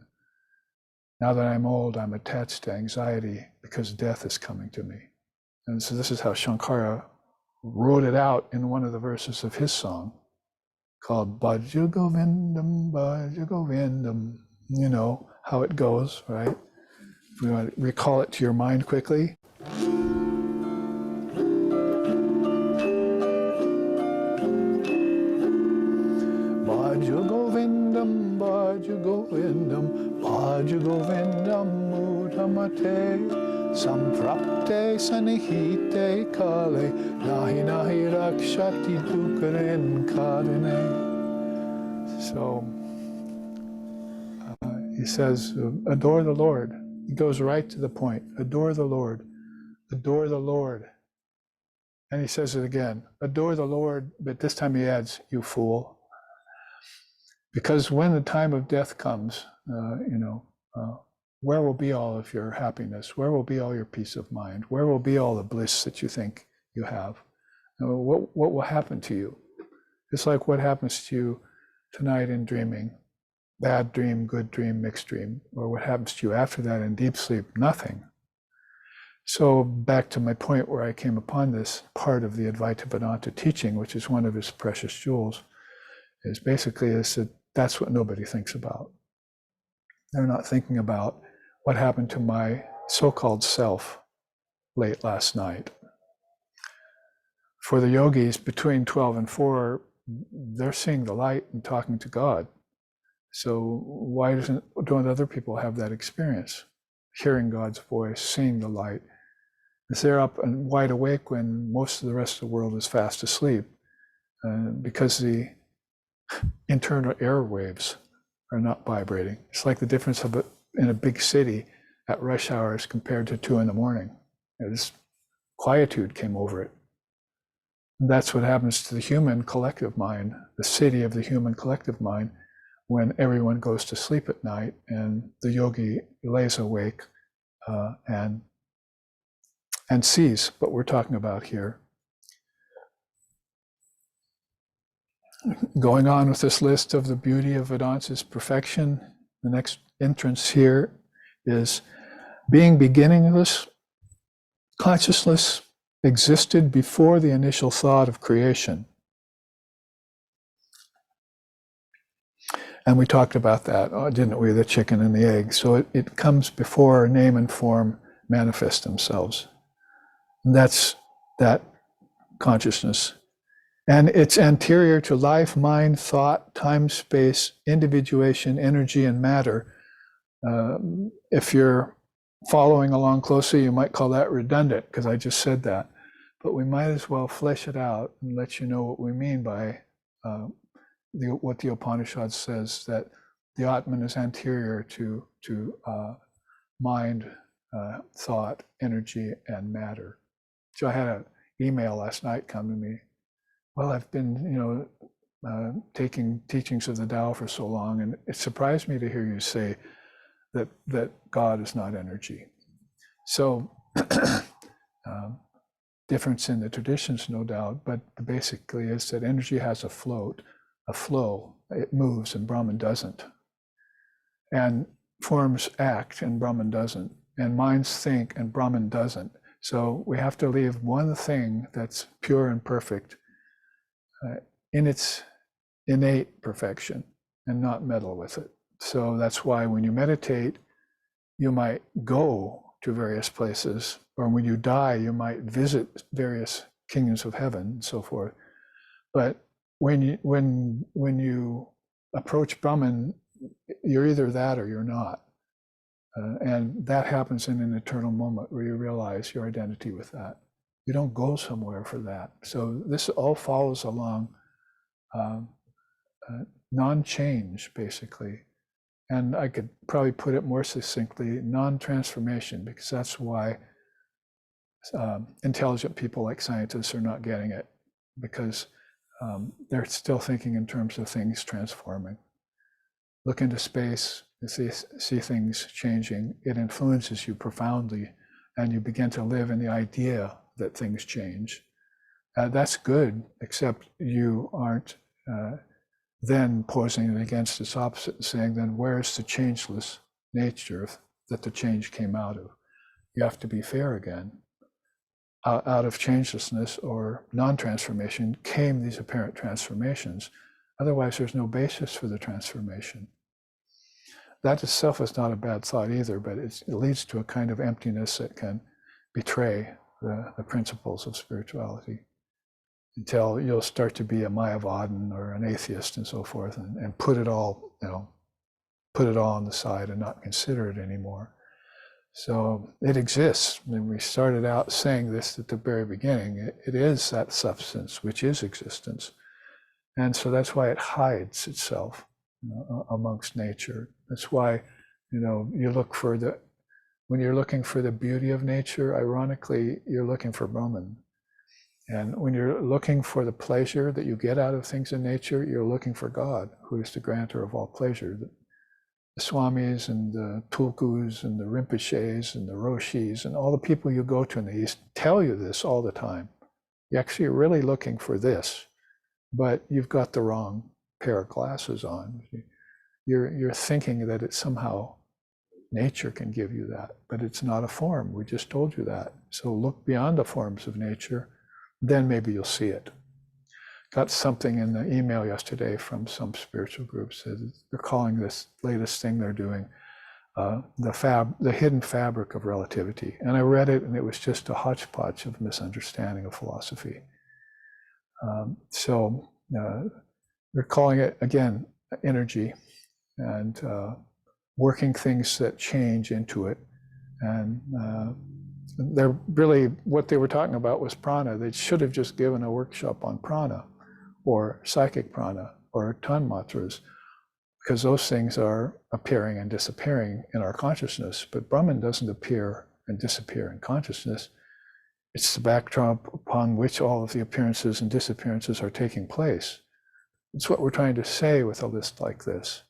Now that I'm old, I'm attached to anxiety because death is coming to me. And so this is how Shankara wrote it out in one of the verses of his song called Bhaja Govindam, Bhaja Govindam. You know how it goes, right? If we want to recall it to your mind quickly. Bhaja Govindam, Bhaja Govindam, Bhaja Govindam Mudhamate. Samprapte sanihite kale, nahi nahi rakshati dukaren karane. So he says, adore the Lord. He goes right to the point. Adore the Lord. Adore the Lord. And he says it again. Adore the Lord, but this time he adds, you fool. Because when the time of death comes, where will be all of your happiness? Where will be all your peace of mind? Where will be all the bliss that you think you have? What will happen to you? It's like what happens to you tonight in dreaming. Bad dream, good dream, mixed dream. Or what happens to you after that in deep sleep? Nothing. So back to my point where I came upon this part of the Advaita Vedanta teaching, which is one of his precious jewels, is basically that that's what nobody thinks about. They're not thinking about what happened to my so-called self late last night. For the yogis between 12 and 4, they're seeing the light and talking to God. So why don't other people have that experience? Hearing God's voice, seeing the light. If they're up and wide awake when most of the rest of the world is fast asleep, because the internal airwaves are not vibrating. It's like the difference of in a big city at rush hours compared to 2 a.m. This quietude came over it. And that's what happens to the human collective mind, the city of the human collective mind, when everyone goes to sleep at night and the yogi lays awake and sees what we're talking about here. Going on with this list of the beauty of Vedanta's perfection, the next entrance here is being beginningless, consciousness existed before the initial thought of creation. And we talked about that, didn't we? The chicken and the egg. So it comes before name and form manifest themselves. And that's that consciousness. And it's anterior to life, mind, thought, time, space, individuation, energy, and matter. If you're following along closely, you might call that redundant, because I just said that. But we might as well flesh it out and let you know what we mean by what the Upanishad says, that the Atman is anterior to mind, thought, energy, and matter. So I had an email last night come to me. Well, I've been, taking teachings of the Tao for so long, and it surprised me to hear you say that God is not energy. So difference in the traditions, no doubt, but basically is that energy has a flow, it moves and Brahman doesn't. And forms act and Brahman doesn't. And minds think and Brahman doesn't. So we have to leave one thing that's pure and perfect in its innate perfection and not meddle with it. So that's why when you meditate, you might go to various places, or when you die, you might visit various kingdoms of heaven and so forth. But when you approach Brahman, you're either that or you're not. And that happens in an eternal moment where you realize your identity with that. You don't go somewhere for that. So this all follows along non-change, basically. And I could probably put it more succinctly, non-transformation, because that's why intelligent people like scientists are not getting it, because they're still thinking in terms of things transforming. Look into space, you see things changing. It influences you profoundly, and you begin to live in the idea that things change. That's good, except you aren't then posing it against its opposite and saying, then where's the changeless nature that the change came out of. You have to be fair again. Out of changelessness or non-transformation came these apparent transformations. Otherwise, there's no basis for the transformation. That itself is not a bad thought either, but it leads to a kind of emptiness that can betray the principles of spirituality, until you'll start to be a Mayavadan or an atheist and so forth, and put it all, put it all on the side and not consider it anymore. So it exists. I mean, we started out saying this at the very beginning. It is that substance which is existence. And so that's why it hides itself amongst nature. That's why, you look for when you're looking for the beauty of nature, ironically, you're looking for Brahman. And when you're looking for the pleasure that you get out of things in nature, you're looking for God, who is the grantor of all pleasure. The Swamis and the Tulkus and the Rinpoches and the Roshis and all the people you go to in the East tell you this all the time. You're actually really looking for this, but you've got the wrong pair of glasses on. You're thinking that it's somehow nature can give you that, but it's not a form. We just told you that. So look beyond the forms of nature, then maybe you'll see it. Got something in the email yesterday from some spiritual groups. They're calling this latest thing they're doing the hidden fabric of relativity. And I read it, and it was just a hodgepodge of misunderstanding of philosophy. So they're calling it, again, energy, and working things that change into it. And they're really, what they were talking about was prana. They should have just given a workshop on prana, or psychic prana, or tanmatras, because those things are appearing and disappearing in our consciousness. But Brahman doesn't appear and disappear in consciousness. It's the backdrop upon which all of the appearances and disappearances are taking place. It's what we're trying to say with a list like this.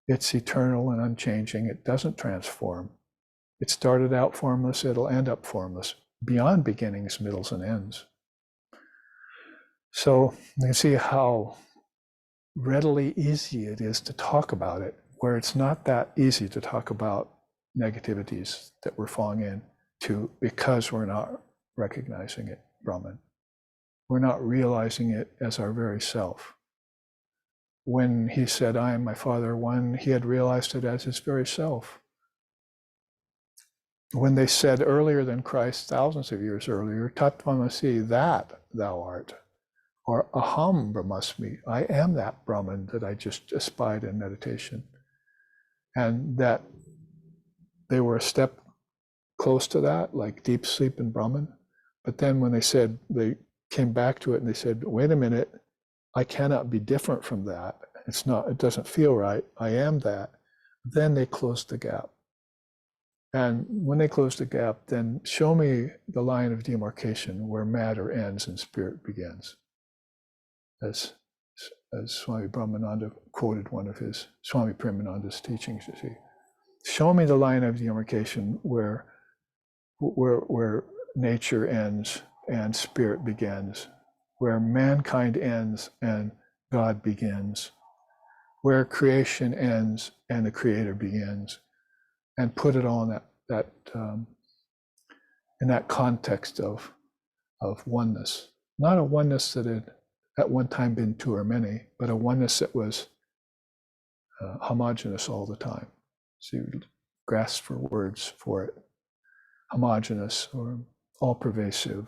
It's eternal and unchanging. It doesn't transform. It started out formless, it'll end up formless, beyond beginnings, middles, and ends. So you can see how readily easy it is to talk about it, where it's not that easy to talk about negativities that we're falling into because we're not recognizing it, Brahman. We're not realizing it as our very self. When he said, I am my Father one, he had realized it as his very self. When they said earlier than Christ, thousands of years earlier, Tattvamasi, that thou art, or Aham Brahmasmi, I am that Brahman that I just espied in meditation. And that they were a step close to that, like deep sleep in Brahman. But then when they came back to it and they said, wait a minute, I cannot be different from that. It doesn't feel right. I am that. Then they closed the gap. And when they closed the gap, then show me the line of demarcation where matter ends and spirit begins. As Swami Brahmananda quoted one of his, Swami Premananda's teachings, you see. Show me the line of demarcation where nature ends and spirit begins, where mankind ends and God begins, where creation ends and the Creator begins, and put it all in that context of oneness. Not a oneness that had at one time been two or many, but a oneness that was homogeneous all the time. So you grasp for words for it. Homogeneous or all pervasive.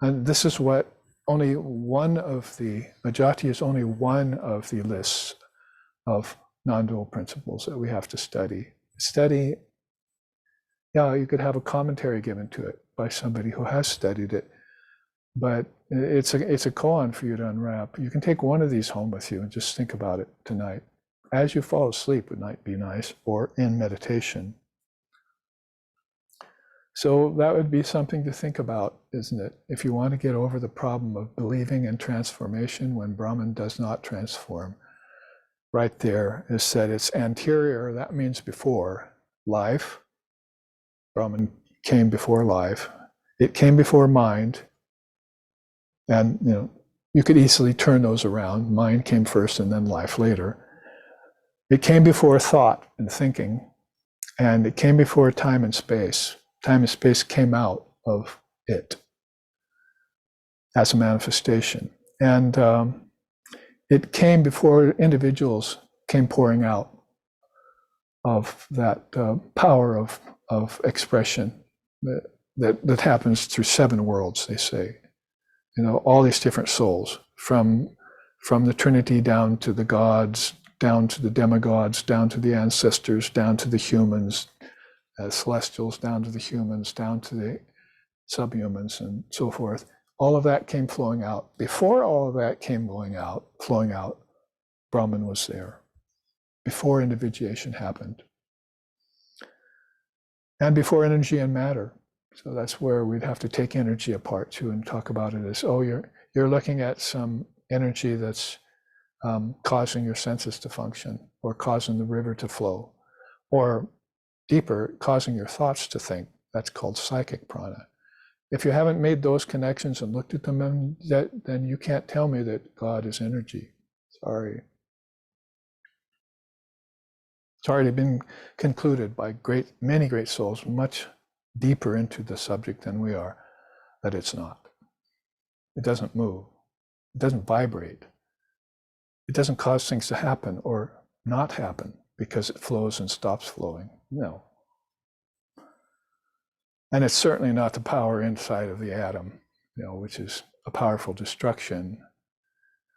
And this is what only one of the, Ajati is only one of the lists of non-dual principles that we have to study. You could have a commentary given to it by somebody who has studied it, but it's a koan for you to unwrap. You can take one of these home with you and just think about it tonight. As you fall asleep, it might be nice, or in meditation. So that would be something to think about, isn't it? If you want to get over the problem of believing in transformation when Brahman does not transform, right there is said it's anterior, that means before life. Brahman came before life. It came before mind. And you could easily turn those around. Mind came first and then life later. It came before thought and thinking. And it came before time and space. Time and space came out of it as a manifestation. And it came before individuals came pouring out of that power of expression that happens through 7 worlds, they say. You know, all these different souls, from the Trinity down to the gods, down to the demigods, down to the ancestors, down to the humans, celestials, down to the humans, down to the subhumans, and so forth. All of that came flowing out. Before all of that came flowing out, Brahman was there. Before individuation happened. And before energy and matter. So that's where we'd have to take energy apart too and talk about it as, oh, you're looking at some energy that's causing your senses to function, or causing the river to flow, or deeper, causing your thoughts to think. That's called psychic prana. If you haven't made those connections and looked at them, then you can't tell me that God is energy. Sorry. It's already been concluded by many great souls, much deeper into the subject than we are, that it's not. It doesn't move. It doesn't vibrate. It doesn't cause things to happen or not happen because it flows and stops flowing. No. And it's certainly not the power inside of the atom, you know, which is a powerful destruction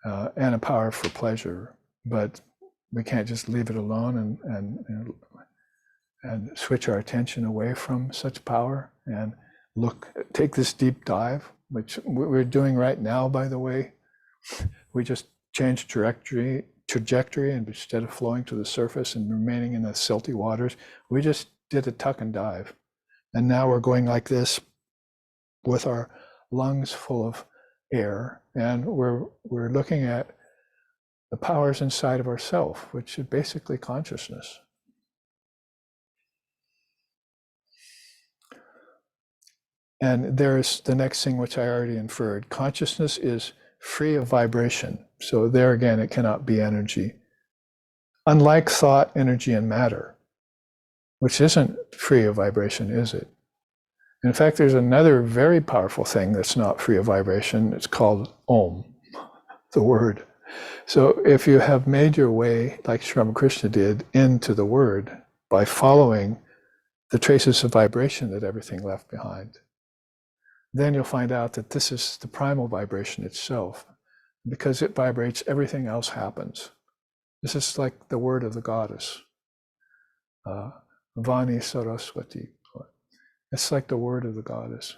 and a power for pleasure. But we can't just leave it alone and switch our attention away from such power and take this deep dive, which we're doing right now, by the way. We just changed trajectory, and instead of flowing to the surface and remaining in the silty waters, we just did a tuck and dive. And now we're going like this with our lungs full of air, and we're looking at the powers inside of ourself, which is basically consciousness. And there's the next thing, which I already inferred. Consciousness is free of vibration. So there again, it cannot be energy. Unlike thought, energy, and matter, which isn't free of vibration, is it? In fact, there's another very powerful thing that's not free of vibration. It's called Om, the word. So if you have made your way, like Sri Ramakrishna did, into the word by following the traces of vibration that everything left behind, then you'll find out that this is the primal vibration itself. Because it vibrates, everything else happens. This is like the word of the goddess, Vani Saraswati. It's like the word of the goddess.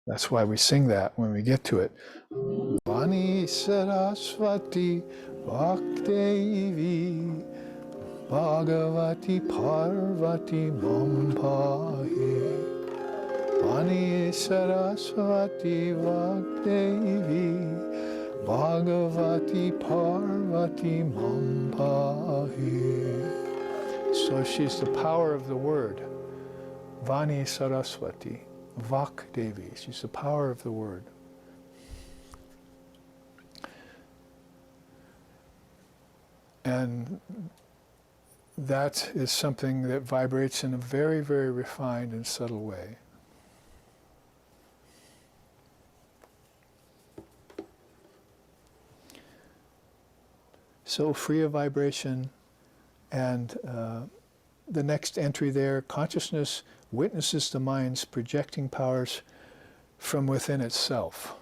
That's why we sing that when we get to it. Vani Saraswati Vakdevi Bhagavati Parvati Mampahi. Vani Saraswati Vakdevi Bhagavati Parvati Mampahi. So she's the power of the word. Vani Saraswati, Vak Devi. She's the power of the word. And that is something that vibrates in a very, very refined and subtle way. So free of vibration, and the next entry there, consciousness witnesses the mind's projecting powers from within itself.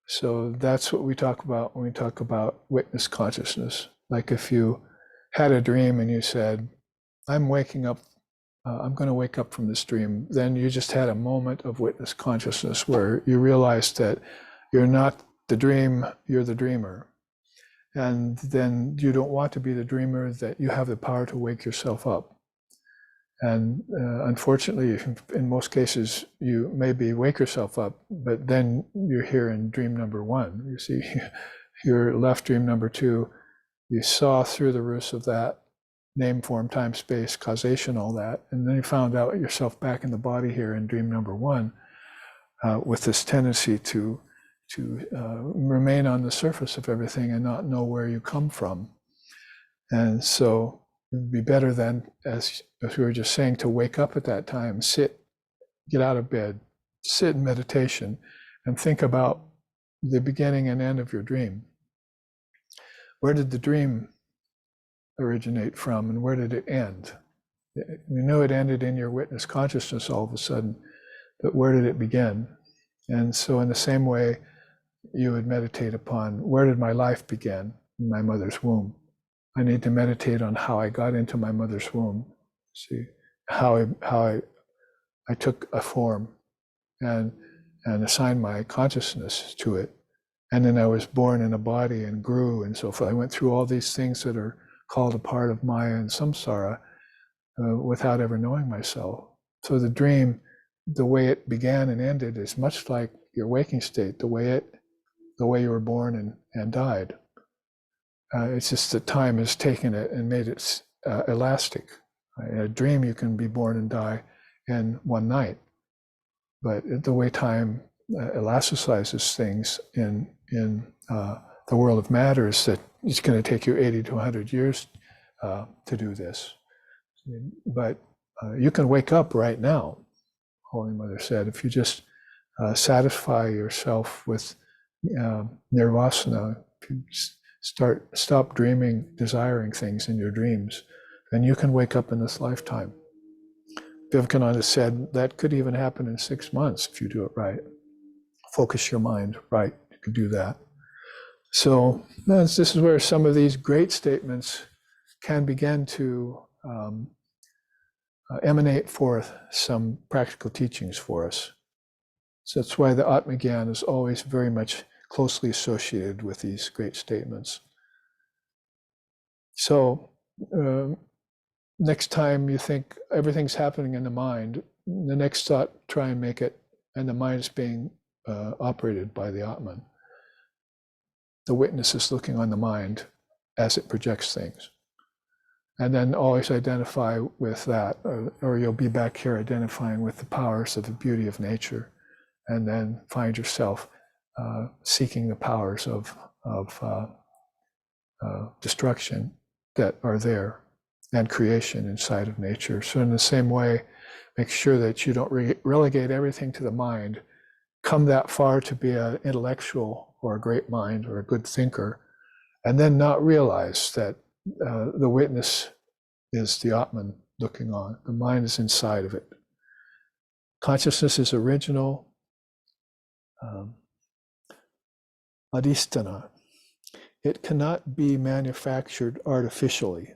So that's what we talk about when we talk about witness consciousness. Like if you had a dream and you said, I'm waking up, I'm going to wake up from this dream, then you just had a moment of witness consciousness where you realized that you're not the dream, you're the dreamer. And then you don't want to be the dreamer, that you have the power to wake yourself up. And unfortunately, in most cases, you maybe wake yourself up, but then you're here in dream number 1. You see, you're left dream number 2. You saw through the roots of that name, form, time, space, causation, all that. And then you found out yourself back in the body here in dream number 1 with this tendency to remain on the surface of everything and not know where you come from. And so It would be better than, as we were just saying, to wake up at that time, sit, get out of bed, sit in meditation, and think about the beginning and end of your dream. Where did the dream originate from, and where did it end? You knew it ended in your witness consciousness all of a sudden, but where did it begin? And so in the same way, you would meditate upon, where did my life begin? In my mother's womb. I need to meditate on how I got into my mother's womb. See, how I took a form and assigned my consciousness to it. And then I was born in a body and grew and so forth. I went through all these things that are called a part of Maya and Samsara without ever knowing myself. So the dream, the way it began and ended, is much like your waking state, the way you were born and died. It's just that time has taken it and made it elastic. In a dream, you can be born and die in one night, but the way time elasticizes things in the world of matter is that it's going to take you 80 to 100 years to do this. But you can wake up right now, Holy Mother said, if you just satisfy yourself with nirvasana, if you stop dreaming, desiring things in your dreams, then you can wake up in this lifetime. Vivekananda said that could even happen in 6 months if you do it right. Focus your mind right, you can do that. So this is where some of these great statements can begin to emanate forth some practical teachings for us. So that's why the Atmagyan is always very much closely associated with these great statements. So next time you think everything's happening in the mind, the next thought, try and make it, and the mind is being operated by the Atman. The witness is looking on the mind as it projects things. And then always identify with that, or you'll be back here identifying with the powers of the beauty of nature, and then find yourself seeking the powers of destruction that are there, and creation inside of nature. So in the same way, make sure that you don't relegate everything to the mind, come that far to be an intellectual or a great mind or a good thinker, and then not realize that the witness is the Atman looking on. The mind is inside of it. Consciousness is original. Adhisthana. It cannot be manufactured artificially.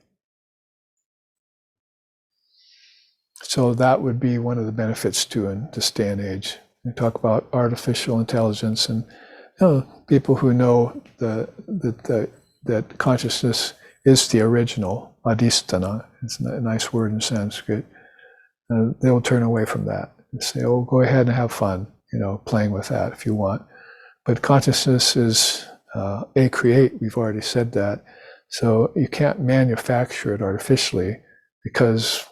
So that would be one of the benefits too in this day and age. We talk about artificial intelligence, and people who know that consciousness is the original, adhisthana, it's a nice word in Sanskrit, they'll turn away from that and say, oh, go ahead and have fun, playing with that if you want. But consciousness is a create, we've already said that. So you can't manufacture it artificially, because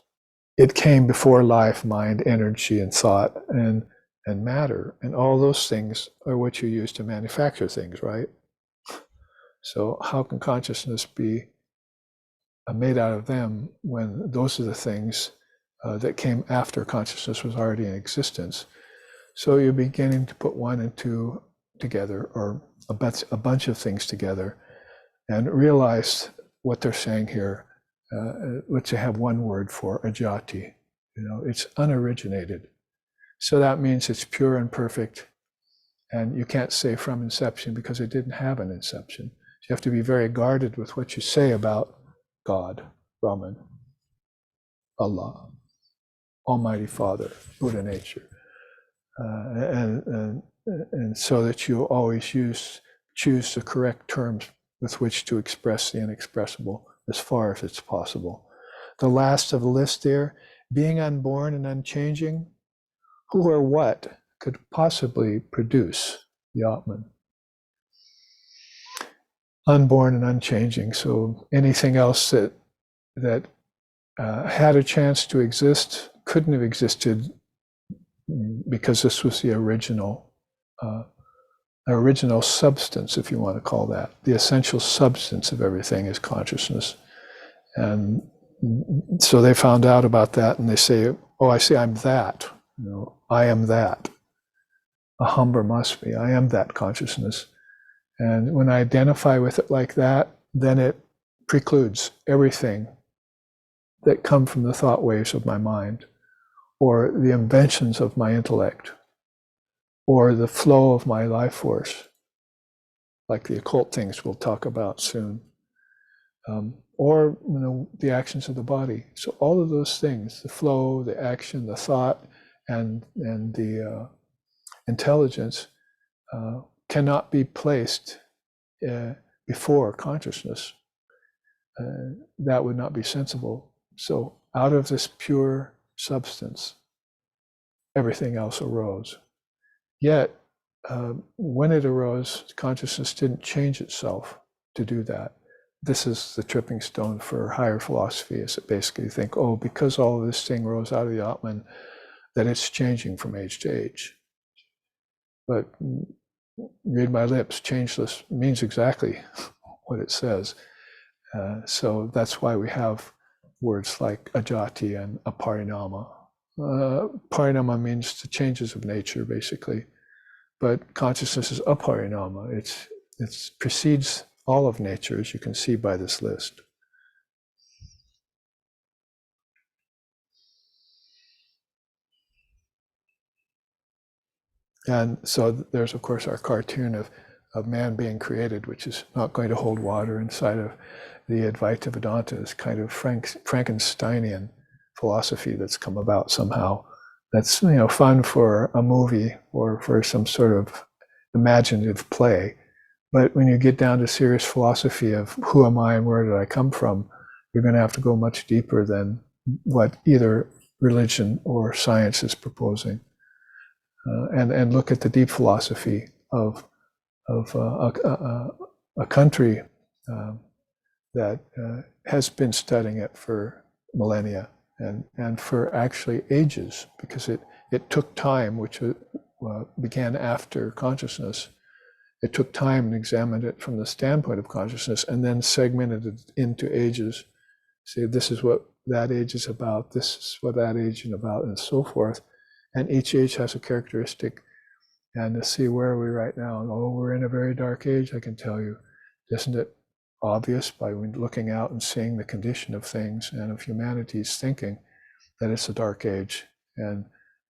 it came before life, mind, energy, and thought, and matter. And all those things are what you use to manufacture things, right? So how can consciousness be made out of them when those are the things that came after consciousness was already in existence? So you're beginning to put one and two together, or a bunch of things together, and realize what they're saying here, which they have one word for, ajati. It's unoriginated. So that means it's pure and perfect, and you can't say from inception because it didn't have an inception. So you have to be very guarded with what you say about God, Brahman, Allah, Almighty Father, Buddha nature, and so that you always choose the correct terms with which to express the inexpressible as far as it's possible. The last of the list there, being unborn and unchanging, who or what could possibly produce the Atman? Unborn and unchanging. So anything else that had a chance to exist couldn't have existed, because this was the original substance, if you want to call that. The essential substance of everything is consciousness. And so they found out about that, and they say, "Oh, I see. I'm that. I am that. Aham brahmasmi. I am that consciousness." And when I identify with it like that, then it precludes everything that come from the thought waves of my mind, or the inventions of my intellect, or the flow of my life force, like the occult things we'll talk about soon, or the actions of the body. So all of those things, the flow, the action, the thought, and the intelligence cannot be placed before consciousness. That would not be sensible. So out of this pure substance, everything else arose. Yet, when it arose, consciousness didn't change itself to do that. This is the tripping stone for higher philosophy, is that basically think, oh, because all of this thing rose out of the Atman, that it's changing from age to age. But read my lips, changeless means exactly what it says. So that's why we have words like ajati and aparinama. Parinama means the changes of nature, basically. But consciousness is aparinama. It precedes all of nature, as you can see by this list. And so there's, of course, our cartoon of man being created, which is not going to hold water inside of the Advaita Vedanta. Is kind of Frankensteinian philosophy that's come about somehow. That's fun for a movie or for some sort of imaginative play. But when you get down to serious philosophy of who am I and where did I come from, you're going to have to go much deeper than what either religion or science is proposing. And look at the deep philosophy of a country that has been studying it for millennia and for actually ages, because it took time, which began after consciousness. It took time and examined it from the standpoint of consciousness, and then segmented it into ages. Say, this is what that age is about, this is what that age is about, and so forth. And each age has a characteristic. And to see where are we right now, and we're in a very dark age, I can tell you. Isn't it obvious by looking out and seeing the condition of things and of humanity's thinking that it's a dark age? And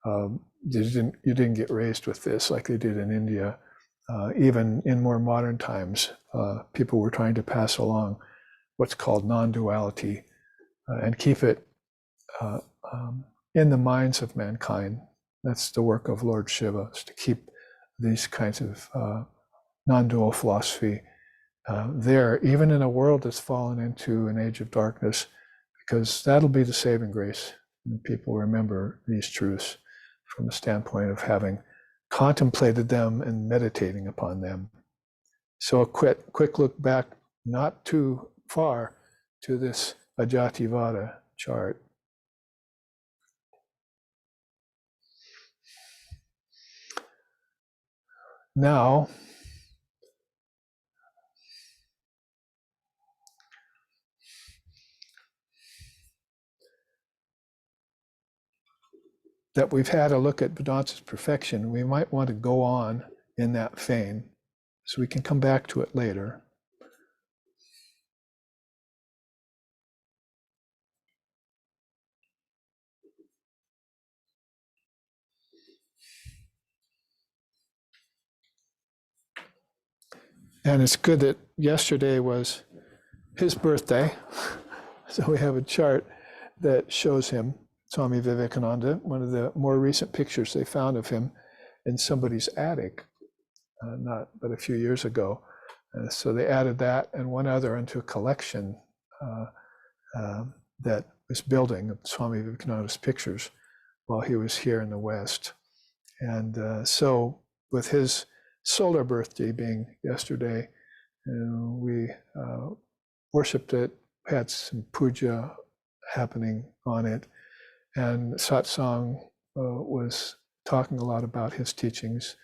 you didn't get raised with this like they did in India. Even in more modern times, people were trying to pass along what's called non-duality and keep it in the minds of mankind. That's the work of Lord Shiva, is to keep these kinds of non-dual philosophy there, even in a world that's fallen into an age of darkness, because that'll be the saving grace. And people remember these truths from the standpoint of having contemplated them and meditating upon them. So a quick look back, not too far, to this Ajativada chart. Now, that we've had a look at Vedanta's perfection, we might want to go on in that vein, so we can come back to it later. And it's good that yesterday was his birthday, so we have a chart that shows him, Swami Vivekananda, one of the more recent pictures they found of him in somebody's attic, not but a few years ago. So they added that and one other into a collection that was building of Swami Vivekananda's pictures while he was here in the West. And so with his solar birthday being yesterday, we worshipped it, had some puja happening on it, and Satsang was talking a lot about his teachings.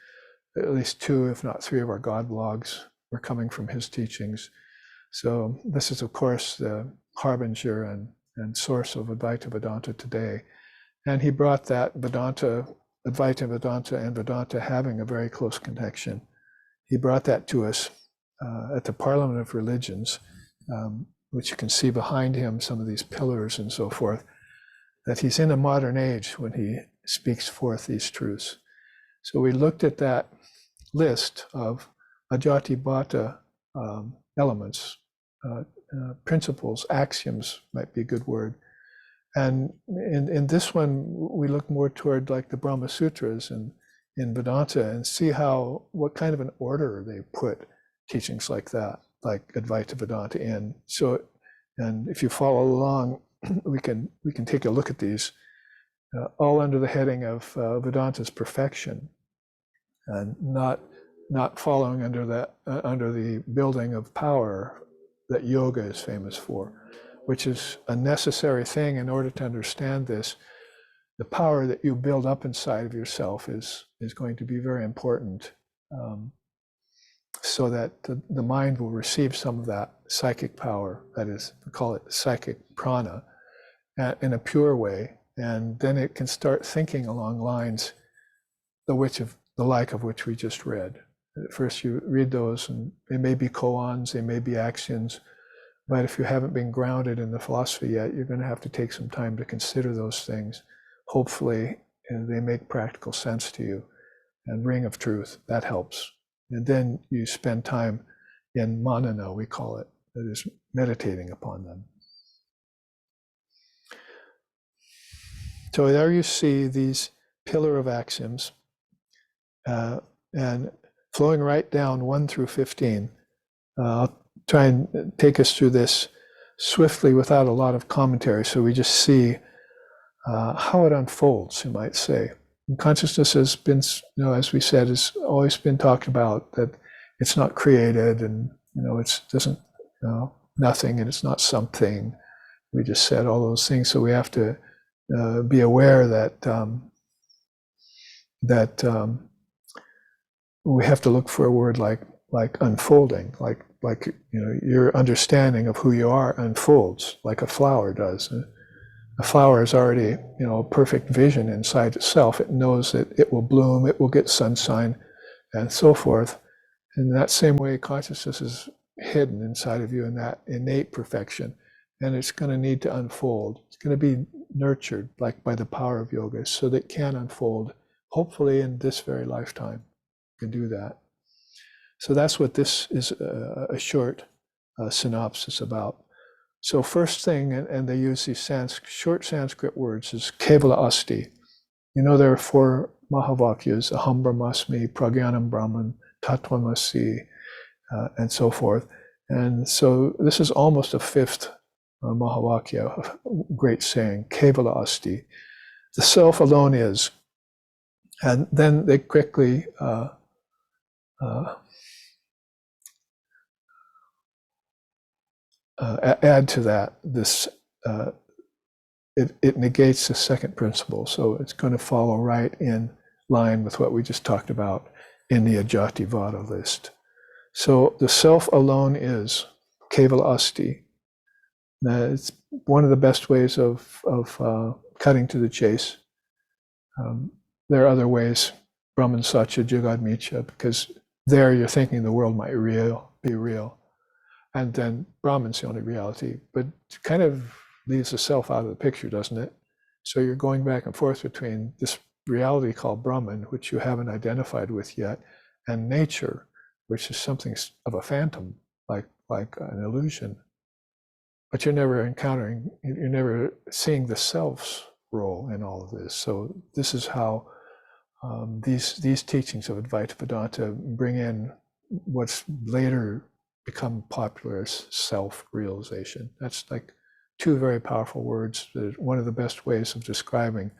At least 2, if not 3 of our God blogs were coming from his teachings. So this is, of course, the harbinger and and source of Advaita Vedanta today. And he brought that Vedanta, Advaita Vedanta and Vedanta having a very close connection. He brought that to us at the Parliament of Religions, which you can see behind him, some of these pillars and so forth, that he's in a modern age when he speaks forth these truths. So we looked at that list of Ajatibhata elements, principles, axioms might be a good word. And in this one, we look more toward like the Brahma Sutras and in Vedanta and see what kind of an order they put teachings like that, like Advaita Vedanta in. So, and if you follow along, we can take a look at these, all under the heading of Vedanta's perfection, and not following under the building of power that yoga is famous for, which is a necessary thing in order to understand this. The power that you build up inside of yourself is going to be very important, so that the mind will receive some of that psychic power, that is, we call it psychic prana, in a pure way, and then it can start thinking along lines the like of which we just read. At first you read those, and they may be koans, they may be axioms, but if you haven't been grounded in the philosophy yet, you're going to have to take some time to consider those things. Hopefully, they make practical sense to you. And ring of truth, that helps. And then you spend time in manana, we call it, that is meditating upon them. So there you see these pillar of axioms, and flowing right down 1 through 15. I'll try and take us through this swiftly without a lot of commentary, so we just see how it unfolds, you might say. And consciousness has been, as we said, has always been talked about, that it's not created, and it doesn't, nothing, and it's not something. We just said all those things, so we have to be aware that we have to look for a word like unfolding, like your understanding of who you are unfolds like a flower does. A flower is already, a perfect vision inside itself. It knows that it will bloom, it will get sunshine, and so forth. In that same way, consciousness is hidden inside of you in that innate perfection, and it's going to need to unfold. It's going to be nurtured, like by the power of yoga, so that it can unfold, hopefully in this very lifetime. You can do that. So that's what this is a short synopsis about. So first thing, and they use these short Sanskrit words, is kevala asti. There are 4 Mahavakyas, aham brahmasmi, pragyanam brahman, tattvamasi, and so forth. And so this is almost a 5th Mahavakya, great saying, kevala asti. The self alone is. And then they quickly add to that this, it negates the second principle. So it's going to follow right in line with what we just talked about in the Ajativada list. So the self alone is kevala asti. It's one of the best ways of cutting to the chase. There are other ways, Brahman Satya, Jagad Mithya, because there you're thinking the world might be real. And then Brahman's the only reality, but it kind of leaves the self out of the picture, doesn't it? So you're going back and forth between this reality called Brahman, which you haven't identified with yet, and nature, which is something of a phantom, like an illusion. But you're never seeing the self's role in all of this. So this is how these teachings of Advaita Vedanta bring in what's later become popular as self-realization. That's like 2 very powerful words. One of the best ways of describing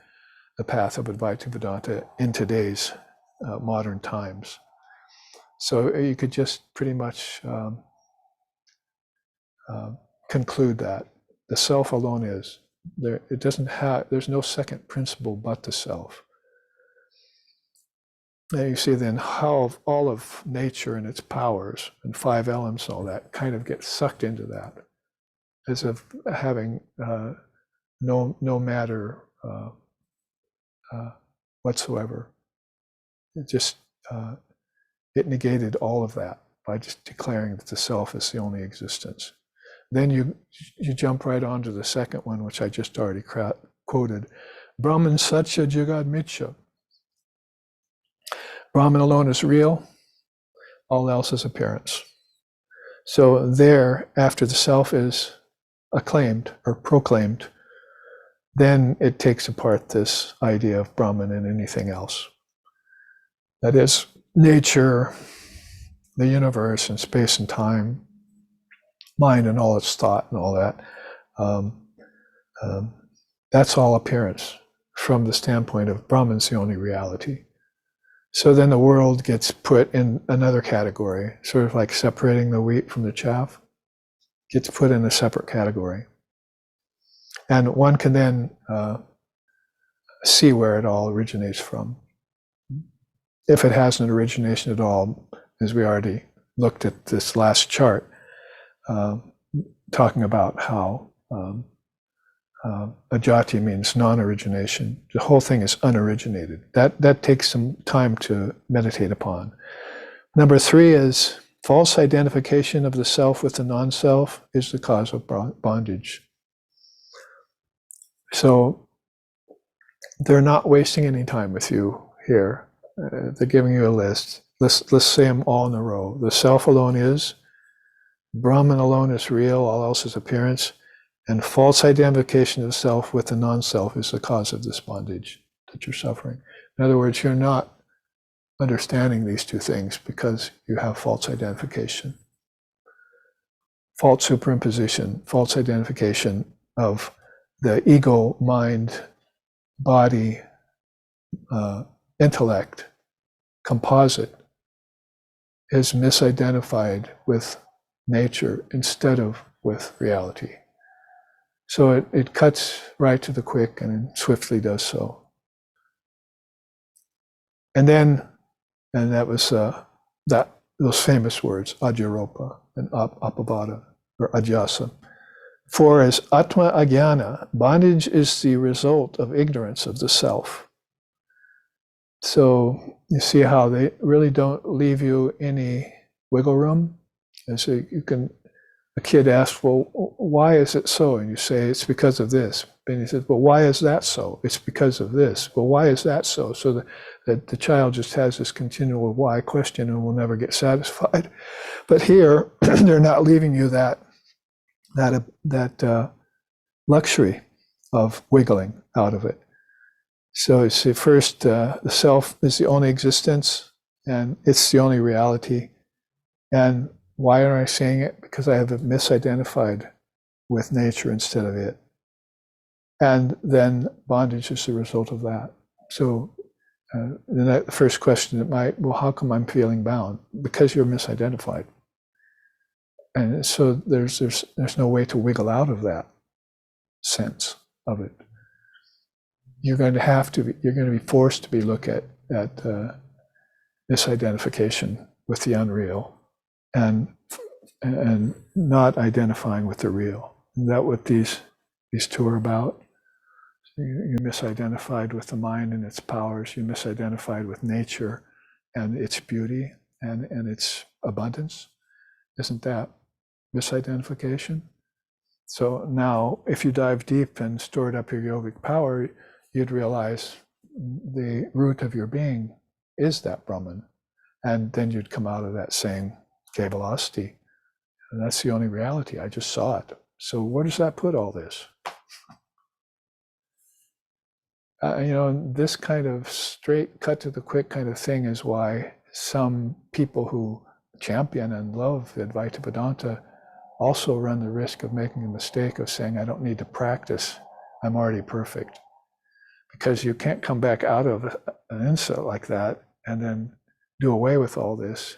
the path of Advaita Vedanta in today's modern times. So you could just pretty much conclude that the self alone is. There's no second principle but the self. And you see then how all of nature and its powers and 5 elements and all that kind of get sucked into that. as of having no matter whatsoever. It just it negated all of that by just declaring that the self is the only existence. Then you jump right onto the second one, which I just already quoted. Brahman Satya Jagad Mithya. Brahman alone is real, all else is appearance. So there, after the self is acclaimed or proclaimed, then it takes apart this idea of Brahman and anything else. That is, nature, the universe, and space and time, mind and all its thought and all that. That's all appearance from the standpoint of Brahman's the only reality. So then the world gets put in another category, sort of like separating the wheat from the chaff, gets put in a separate category. And one can then see where it all originates from. If it has an origination at all, as we already looked at this last chart, talking about how ajati means non-origination. The whole thing is unoriginated. That takes some time to meditate upon. Number 3 is false identification of the self with the non-self is the cause of bondage. So they're not wasting any time with you here. They're giving you a list. Let's say them all in a row. The self alone is, Brahman alone is real, all else is appearance, and false identification of self with the non-self is the cause of this bondage that you're suffering. In other words, you're not understanding these two things because you have false identification. False superimposition, false identification of the ego, mind, body, intellect, composite is misidentified with nature instead of with reality. So it cuts right to the quick and swiftly does so. And that was those famous words, ajaropa and apavada, or ajasa. For as atma ajnana, bondage is the result of ignorance of the self. So you see how they really don't leave you any wiggle room. And so a kid asks, well, why is it so? And you say, it's because of this. And he says, well, why is that so? It's because of this. Well, why is that so? So that the child just has this continual why question and will never get satisfied. But here, they're not leaving you that luxury of wiggling out of it. So you see, first, the self is the only existence, and it's the only reality. And why am I saying it? Because I have misidentified with nature instead of it. And then bondage is the result of that. So the first question well, how come I'm feeling bound? Because you're misidentified. And so there's no way to wiggle out of that sense of it. You're going to be forced to look at misidentification with the unreal and not identifying with the real. Is that what these two are about? You're misidentified with the mind and its powers. You're misidentified with nature and its beauty and its abundance. Isn't that misidentification? So now, if you dive deep and stored up your yogic power, you'd realize the root of your being is that Brahman. And then you'd come out of that saying, Kevalasti. And that's the only reality. I just saw it. So where does that put all this? This kind of straight, cut to the quick kind of thing is why some people who champion and love the Advaita Vedanta also run the risk of making a mistake of saying, I don't need to practice, I'm already perfect. Because you can't come back out of an insight like that and then do away with all this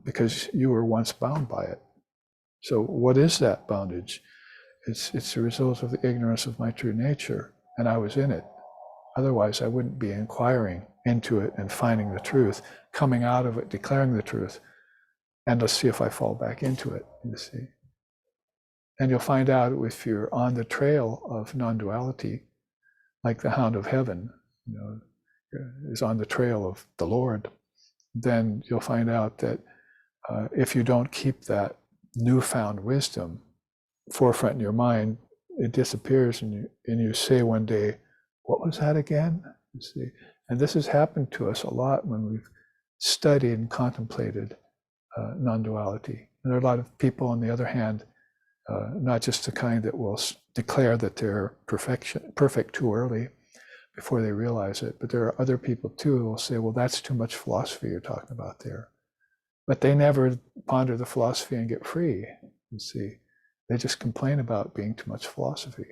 because you were once bound by it. So what is that bondage? It's a result of the ignorance of my true nature, and I was in it. Otherwise, I wouldn't be inquiring into it and finding the truth, coming out of it, declaring the truth, and let's see if I fall back into it, you see. And you'll find out if you're on the trail of non-duality, like the hound of heaven, is on the trail of the Lord, then you'll find out that if you don't keep that newfound wisdom forefront in your mind, it disappears, and you say one day, "What was that again?" You see, and this has happened to us a lot when we've studied and contemplated non-duality. And there are a lot of people, on the other hand, not just the kind that will declare that they're perfect too early before they realize it, but there are other people too who will say, "Well, that's too much philosophy you're talking about there." But they never ponder the philosophy and get free, you see. They just complain about being too much philosophy.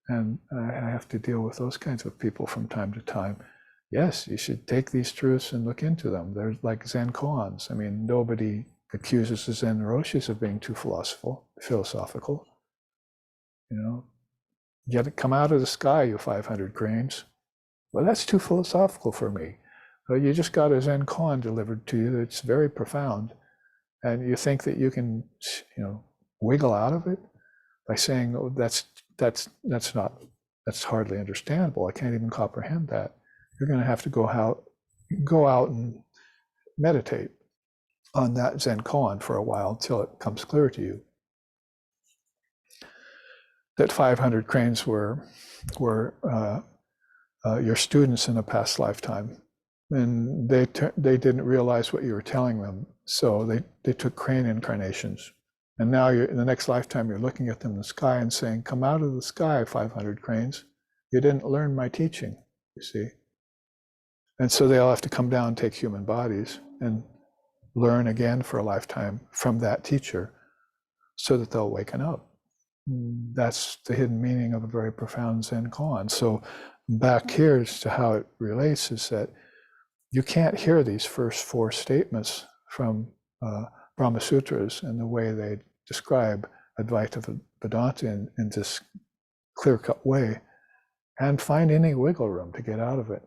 And I have to deal with those kinds of people from time to time. Yes, you should take these truths and look into them. They're like Zen koans. I mean, nobody accuses the Zen Roshis of being too philosophical. Get it, come out of the sky, you 500 cranes. Well, that's too philosophical for me. Well, you just got a Zen koan delivered to you that's very profound, and you think that you can, wiggle out of it by saying, "Oh, that's hardly understandable. I can't even comprehend that." You're going to have to go out and meditate on that Zen koan for a while until it comes clear to you that 500 cranes were your students in a past lifetime, and they didn't realize what you were telling them, so they took crane incarnations. And now in the next lifetime, you're looking at them in the sky and saying, "Come out of the sky, 500 cranes. You didn't learn my teaching," you see. And so they'll have to come down and take human bodies and learn again for a lifetime from that teacher so that they'll waken up. That's the hidden meaning of a very profound Zen koan. So back here as to how it relates is that you can't hear these first four statements from Brahma Sutras and the way they describe Advaita Vedanta in this clear-cut way and find any wiggle room to get out of it.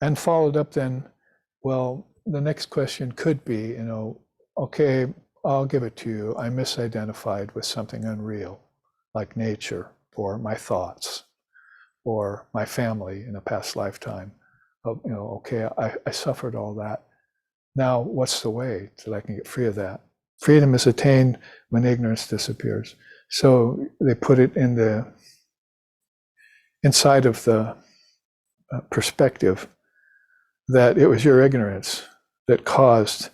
And followed up then, well, the next question could be, okay, I'll give it to you. I misidentified with something unreal, like nature or my thoughts or my family in a past lifetime. Okay, I suffered all that. Now, what's the way that I can get free of that? Freedom is attained when ignorance disappears. So they put it inside of the perspective that it was your ignorance that caused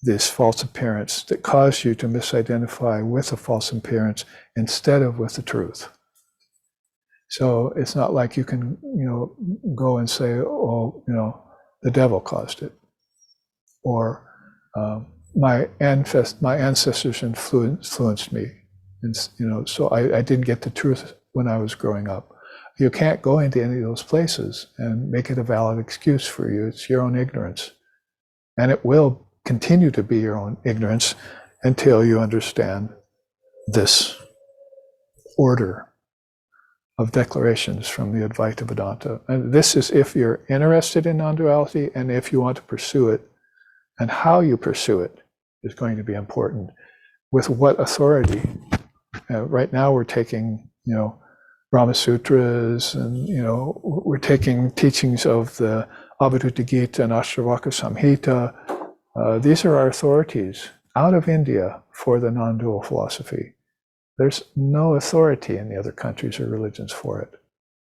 this false appearance, that caused you to misidentify with a false appearance instead of with the truth. So it's not like you can, go and say, "Oh, the devil caused it," or my ancestors influenced me, and so I didn't get the truth when I was growing up. You can't go into any of those places and make it a valid excuse for you. It's your own ignorance, and it will continue to be your own ignorance until you understand this order of declarations from the Advaita Vedanta. And this is if you're interested in non-duality and if you want to pursue it, and how you pursue it is going to be important. With what authority? Right now we're taking, Brahma Sutras, and we're taking teachings of the Avadhuta Gita and Ashtavakra Samhita. These are our authorities out of India for the non-dual philosophy. There's no authority in the other countries or religions for it.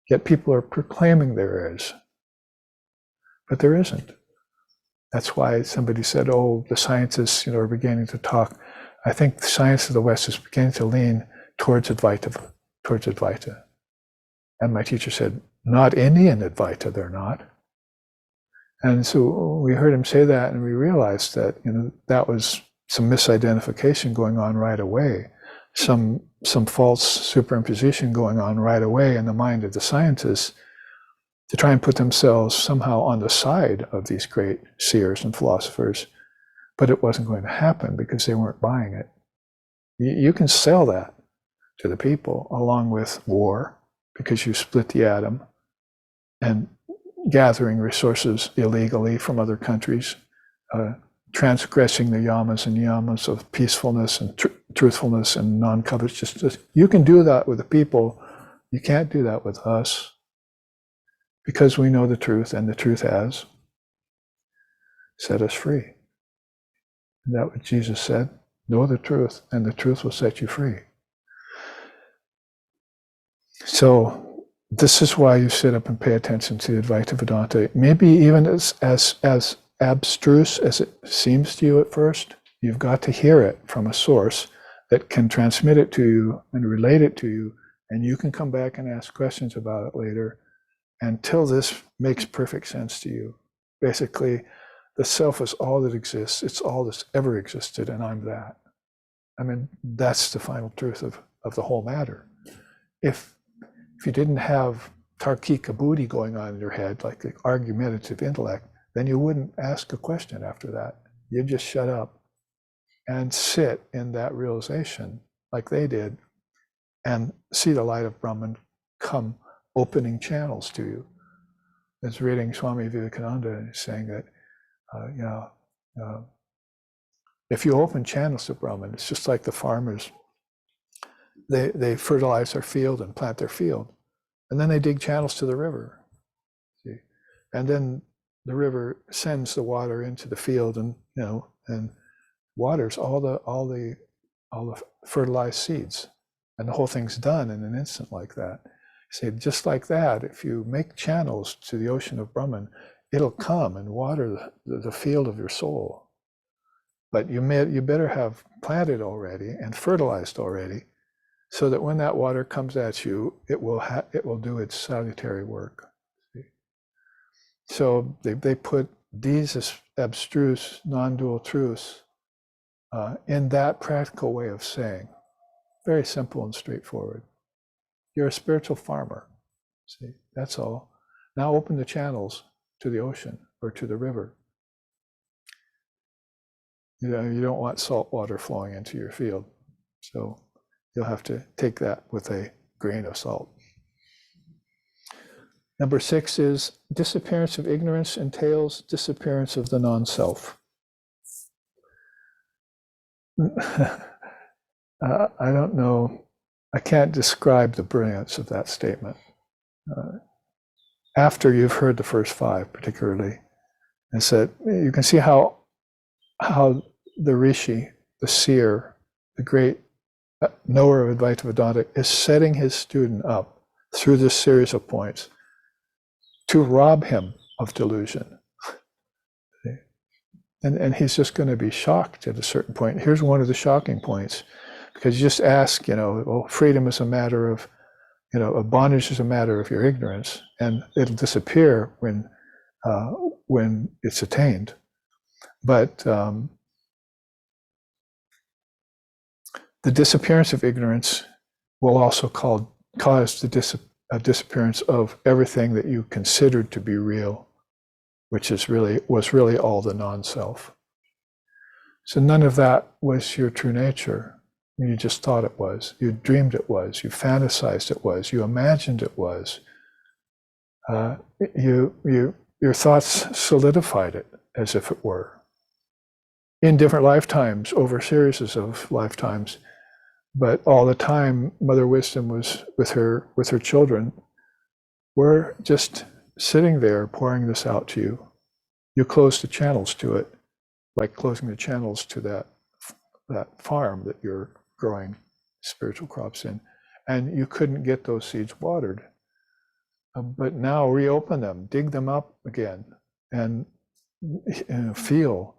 Yet people are proclaiming there is. But there isn't. That's why somebody said, "Oh, the scientists, are beginning to talk." I think the science of the West is beginning to lean towards Advaita. And my teacher said, "Not Indian Advaita, they're not." And so we heard him say that, and we realized that, that was some misidentification going on right away. Some false superimposition going on right away in the mind of the scientists to try and put themselves somehow on the side of these great seers and philosophers. But it wasn't going to happen because they weren't buying it. You can sell that to the people along with war, because you split the atom, and gathering resources illegally from other countries transgressing the yamas and niyamas of peacefulness and truthfulness and non-covetousness. You can do that with the people. You can't do that with us, because we know the truth, and the truth has set us free. And that's what Jesus said: know the truth, and the truth will set you free. So this is why you sit up and pay attention to the Advaita Vedanta. Maybe even as abstruse as it seems to you at first, you've got to hear it from a source that can transmit it to you and relate it to you, and you can come back and ask questions about it later until this makes perfect sense to you. Basically, the self is all that exists. It's all that's ever existed, and I'm that. I mean, that's the final truth of the whole matter. If you didn't have Tarkika Buddhi going on in your head, like the argumentative intellect, then you wouldn't ask a question after that. You'd just shut up and sit in that realization like they did and see the light of Brahman come opening channels to you. I was reading Swami Vivekananda saying that, if you open channels to Brahman, it's just like the farmers. They fertilize their field and plant their field, and then they dig channels to the river. See? And then the river sends the water into the field, and and waters all the fertilized seeds, and the whole thing's done in an instant like that. See, just like that, if you make channels to the ocean of Brahman, it'll come and water the field of your soul. But you better have planted already and fertilized already, so that when that water comes at you, it will do its salutary work. See? So they put these abstruse non-dual truths in that practical way of saying, very simple and straightforward. You're a spiritual farmer. See, that's all. Now open the channels to the ocean or to the river. You don't want salt water flowing into your field, so you'll have to take that with a grain of salt. Number 6 is disappearance of ignorance entails disappearance of the non-self. I don't know. I can't describe the brilliance of that statement. After you've heard the first 5, particularly, and said, you can see how the rishi, the seer, the great knower of Advaita Vedanta, is setting his student up through this series of points to rob him of delusion. And he's just going to be shocked at a certain point. Here's one of the shocking points, because you just ask, well, freedom is a matter of, a bondage is a matter of your ignorance, and it'll disappear when it's attained. But the disappearance of ignorance will also cause the disappearance of everything that you considered to be real, which was really all the non-self. So none of that was your true nature. You just thought it was. You dreamed it was. You fantasized it was. You imagined it was. Your thoughts solidified it as if it were. In different lifetimes, over series of lifetimes, but all the time, Mother Wisdom was with her children. We're just sitting there pouring this out to you. You close the channels to it, like closing the channels to that farm that you're growing spiritual crops in, and you couldn't get those seeds watered. But now reopen them, dig them up again, and feel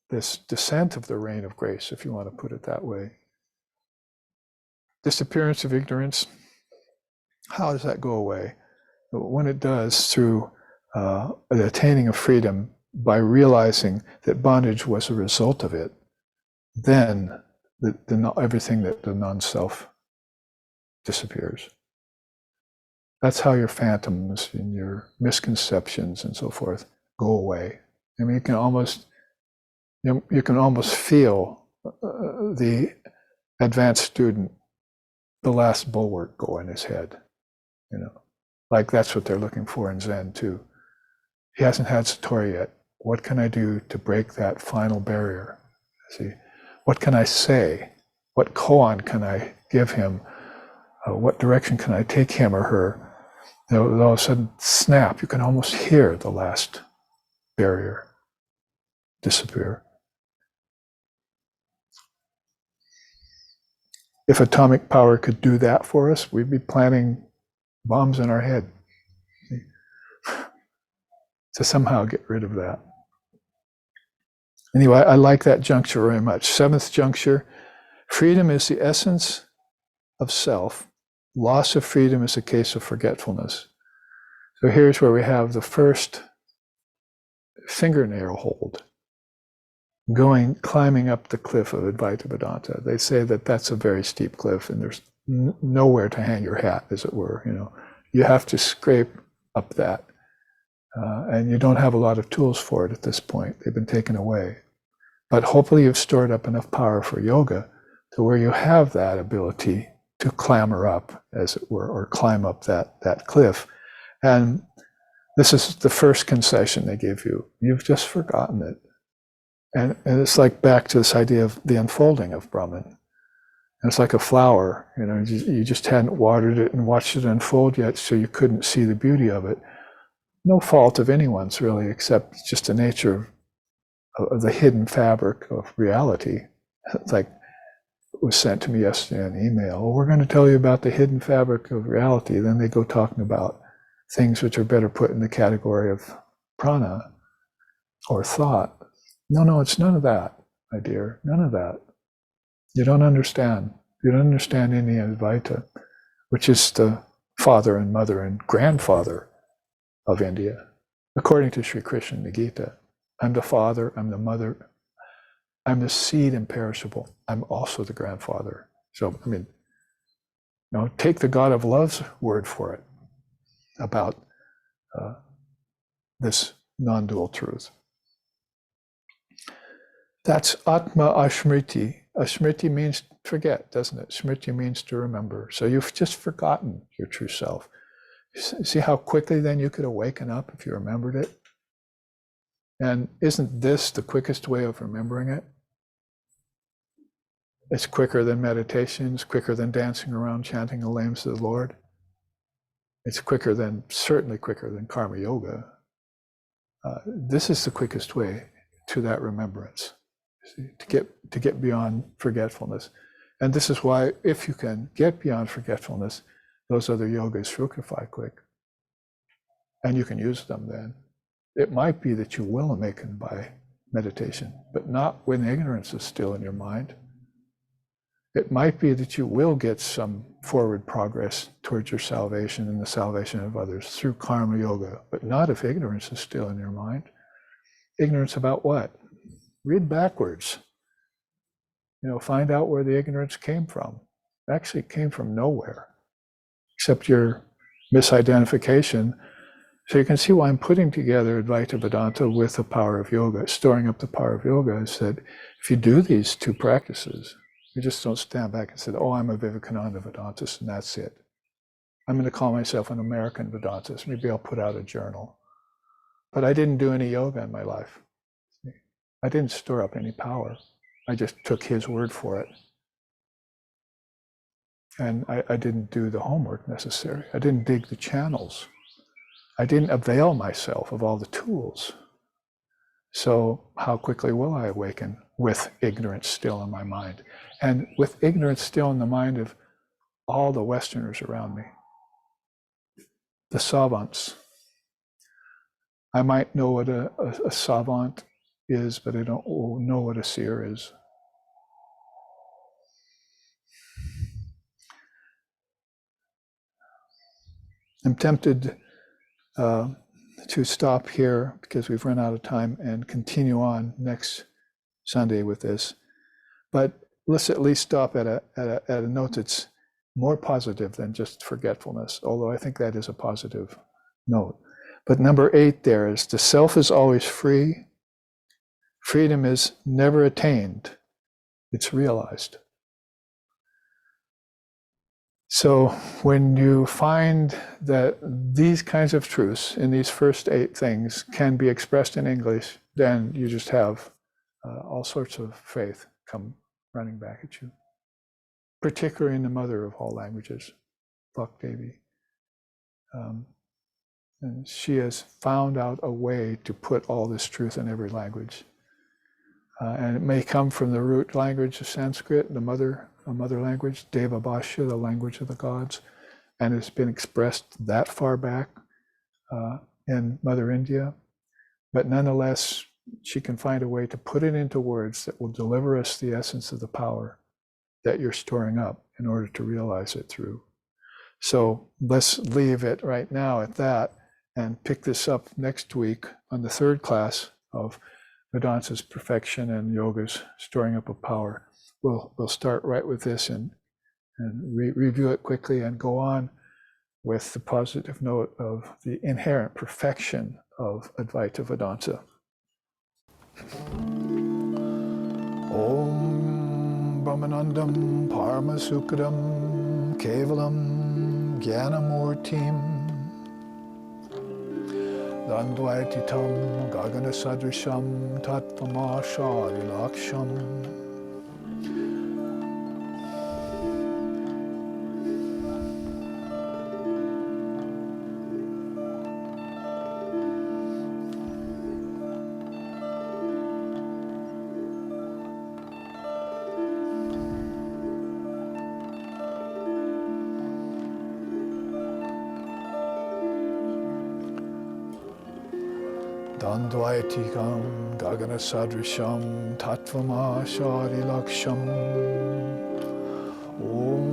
this descent of the rain of grace, if you want to put it that way. Disappearance of ignorance, how does that go away? When it does, through the attaining of freedom by realizing that bondage was a result of it, then everything that the non-self disappears. That's how your phantoms and your misconceptions and so forth go away. I mean, you can almost feel the advanced student, the last bulwark go in his head. Like that's what they're looking for in Zen too. He hasn't had Satori yet, What can I do to break that final barrier? See, what can I say? What koan can I give him? What direction can I take him or her? All of a sudden, snap, you can almost hear the last barrier disappear. If atomic power could do that for us, we'd be planting bombs in our head to somehow get rid of that. Anyway, I like that juncture very much. Seventh juncture, freedom is the essence of self. Loss of freedom is a case of forgetfulness. So here's where we have the first fingernail hold, climbing up the cliff of Advaita Vedanta. They say that that's a very steep cliff and there's nowhere to hang your hat, as it were. You have to scrape up that. And you don't have a lot of tools for it at this point. They've been taken away. But hopefully you've stored up enough power for yoga to where you have that ability to clamber up, as it were, or climb up that cliff. And this is the first concession they give you. You've just forgotten it. And it's like back to this idea of the unfolding of Brahman. And it's like a flower, you just hadn't watered it and watched it unfold yet, so you couldn't see the beauty of it. No fault of anyone's really, except just the nature of the hidden fabric of reality. It's like it was sent to me yesterday in an email. Well, we're going to tell you about the hidden fabric of reality. Then they go talking about things which are better put in the category of prana or thought. No, it's none of that, my dear, none of that. You don't understand. You don't understand any Advaita, which is the father and mother and grandfather of India, according to Sri Krishna in the Gita. I'm the father, I'm the mother, I'm the seed imperishable. I'm also the grandfather. So, take the God of love's word for it about this non-dual truth. That's Atma Asmriti. Asmriti means forget, doesn't it? Smriti means to remember. So you've just forgotten your true self. See how quickly then you could awaken up if you remembered it? And isn't this the quickest way of remembering it? It's quicker than meditation. It's quicker than dancing around chanting the names of the Lord. It's certainly quicker than karma yoga. This is the quickest way to that remembrance, to get beyond forgetfulness. And this is why, if you can get beyond forgetfulness, those other yogas fructify quick. And you can use them then. It might be that you will awaken by meditation, but not when ignorance is still in your mind. It might be that you will get some forward progress towards your salvation and the salvation of others through karma yoga, but not if ignorance is still in your mind. Ignorance about what? Read backwards. Find out where the ignorance came from. Actually, it came from nowhere, except your misidentification. So you can see why I'm putting together Advaita Vedanta with the power of yoga, storing up the power of yoga, is that if you do these two practices, you just don't stand back and say, oh, I'm a Vivekananda Vedantist and that's it. I'm going to call myself an American Vedantist. Maybe I'll put out a journal. But I didn't do any yoga in my life. I didn't store up any power. I just took his word for it. And I didn't do the homework necessary. I didn't dig the channels. I didn't avail myself of all the tools. So how quickly will I awaken with ignorance still in my mind? And with ignorance still in the mind of all the Westerners around me. The savants. I might know what a savant is, but I don't know what a seer is. I'm tempted to stop here because we've run out of time and continue on next Sunday with this. But let's at least stop at a note that's more positive than just forgetfulness, although I think that is a positive note. But number 8 there is the self is always free. Freedom is never attained. It's realized. So when you find that these kinds of truths in these first 8 things can be expressed in English, then you just have all sorts of faith come running back at you, particularly in the mother of all languages, Buck Davy. And she has found out a way to put all this truth in every language. And it may come from the root language of Sanskrit, a mother language, Deva Bhashya, the language of the gods, and it's been expressed that far back in Mother India. But nonetheless, she can find a way to put it into words that will deliver us the essence of the power that you're storing up in order to realize it through. So let's leave it right now at that and pick this up next week on the 3rd class of Vedanta's perfection and yoga's storing up of power. We'll start right with this and review it quickly and go on with the positive note of the inherent perfection of Advaita Vedanta. Om Brahmanandam Paramasukadam Kevalam Jnanamurtim Dandvaititam Gagana Sadrisham Tattvamashari Laksham Dandvaitikam Gagana Sadrisham Tattvamashari Laksham Om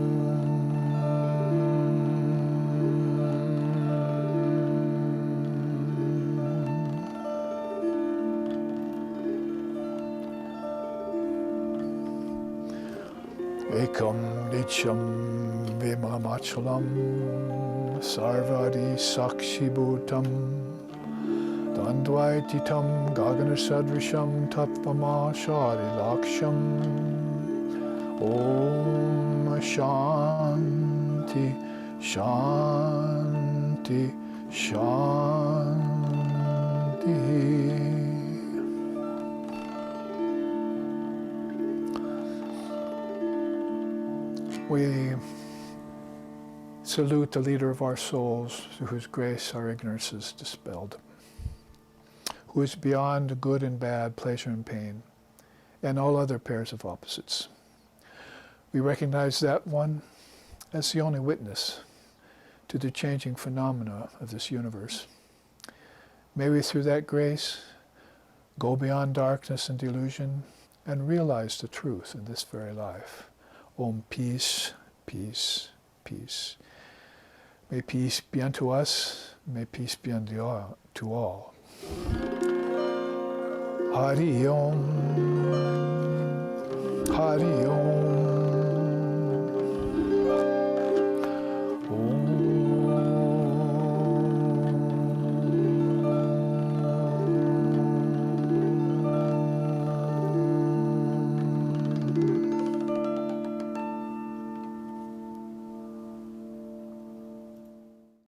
Ekam Nityam Vimamachalam Sarvadi Sakshibhutam Dandvaititam Gagana Sadrisham Tattvamashari Laksham Om Shanti Shanti Shanti. We salute the leader of our souls, through whose grace our ignorance is dispelled, who is beyond good and bad, pleasure and pain, and all other pairs of opposites. We recognize that one as the only witness to the changing phenomena of this universe. May we, through that grace, go beyond darkness and delusion and realize the truth in this very life. Om, peace, peace, peace. May peace be unto us, may peace be unto all. Hari Om, Hari Om.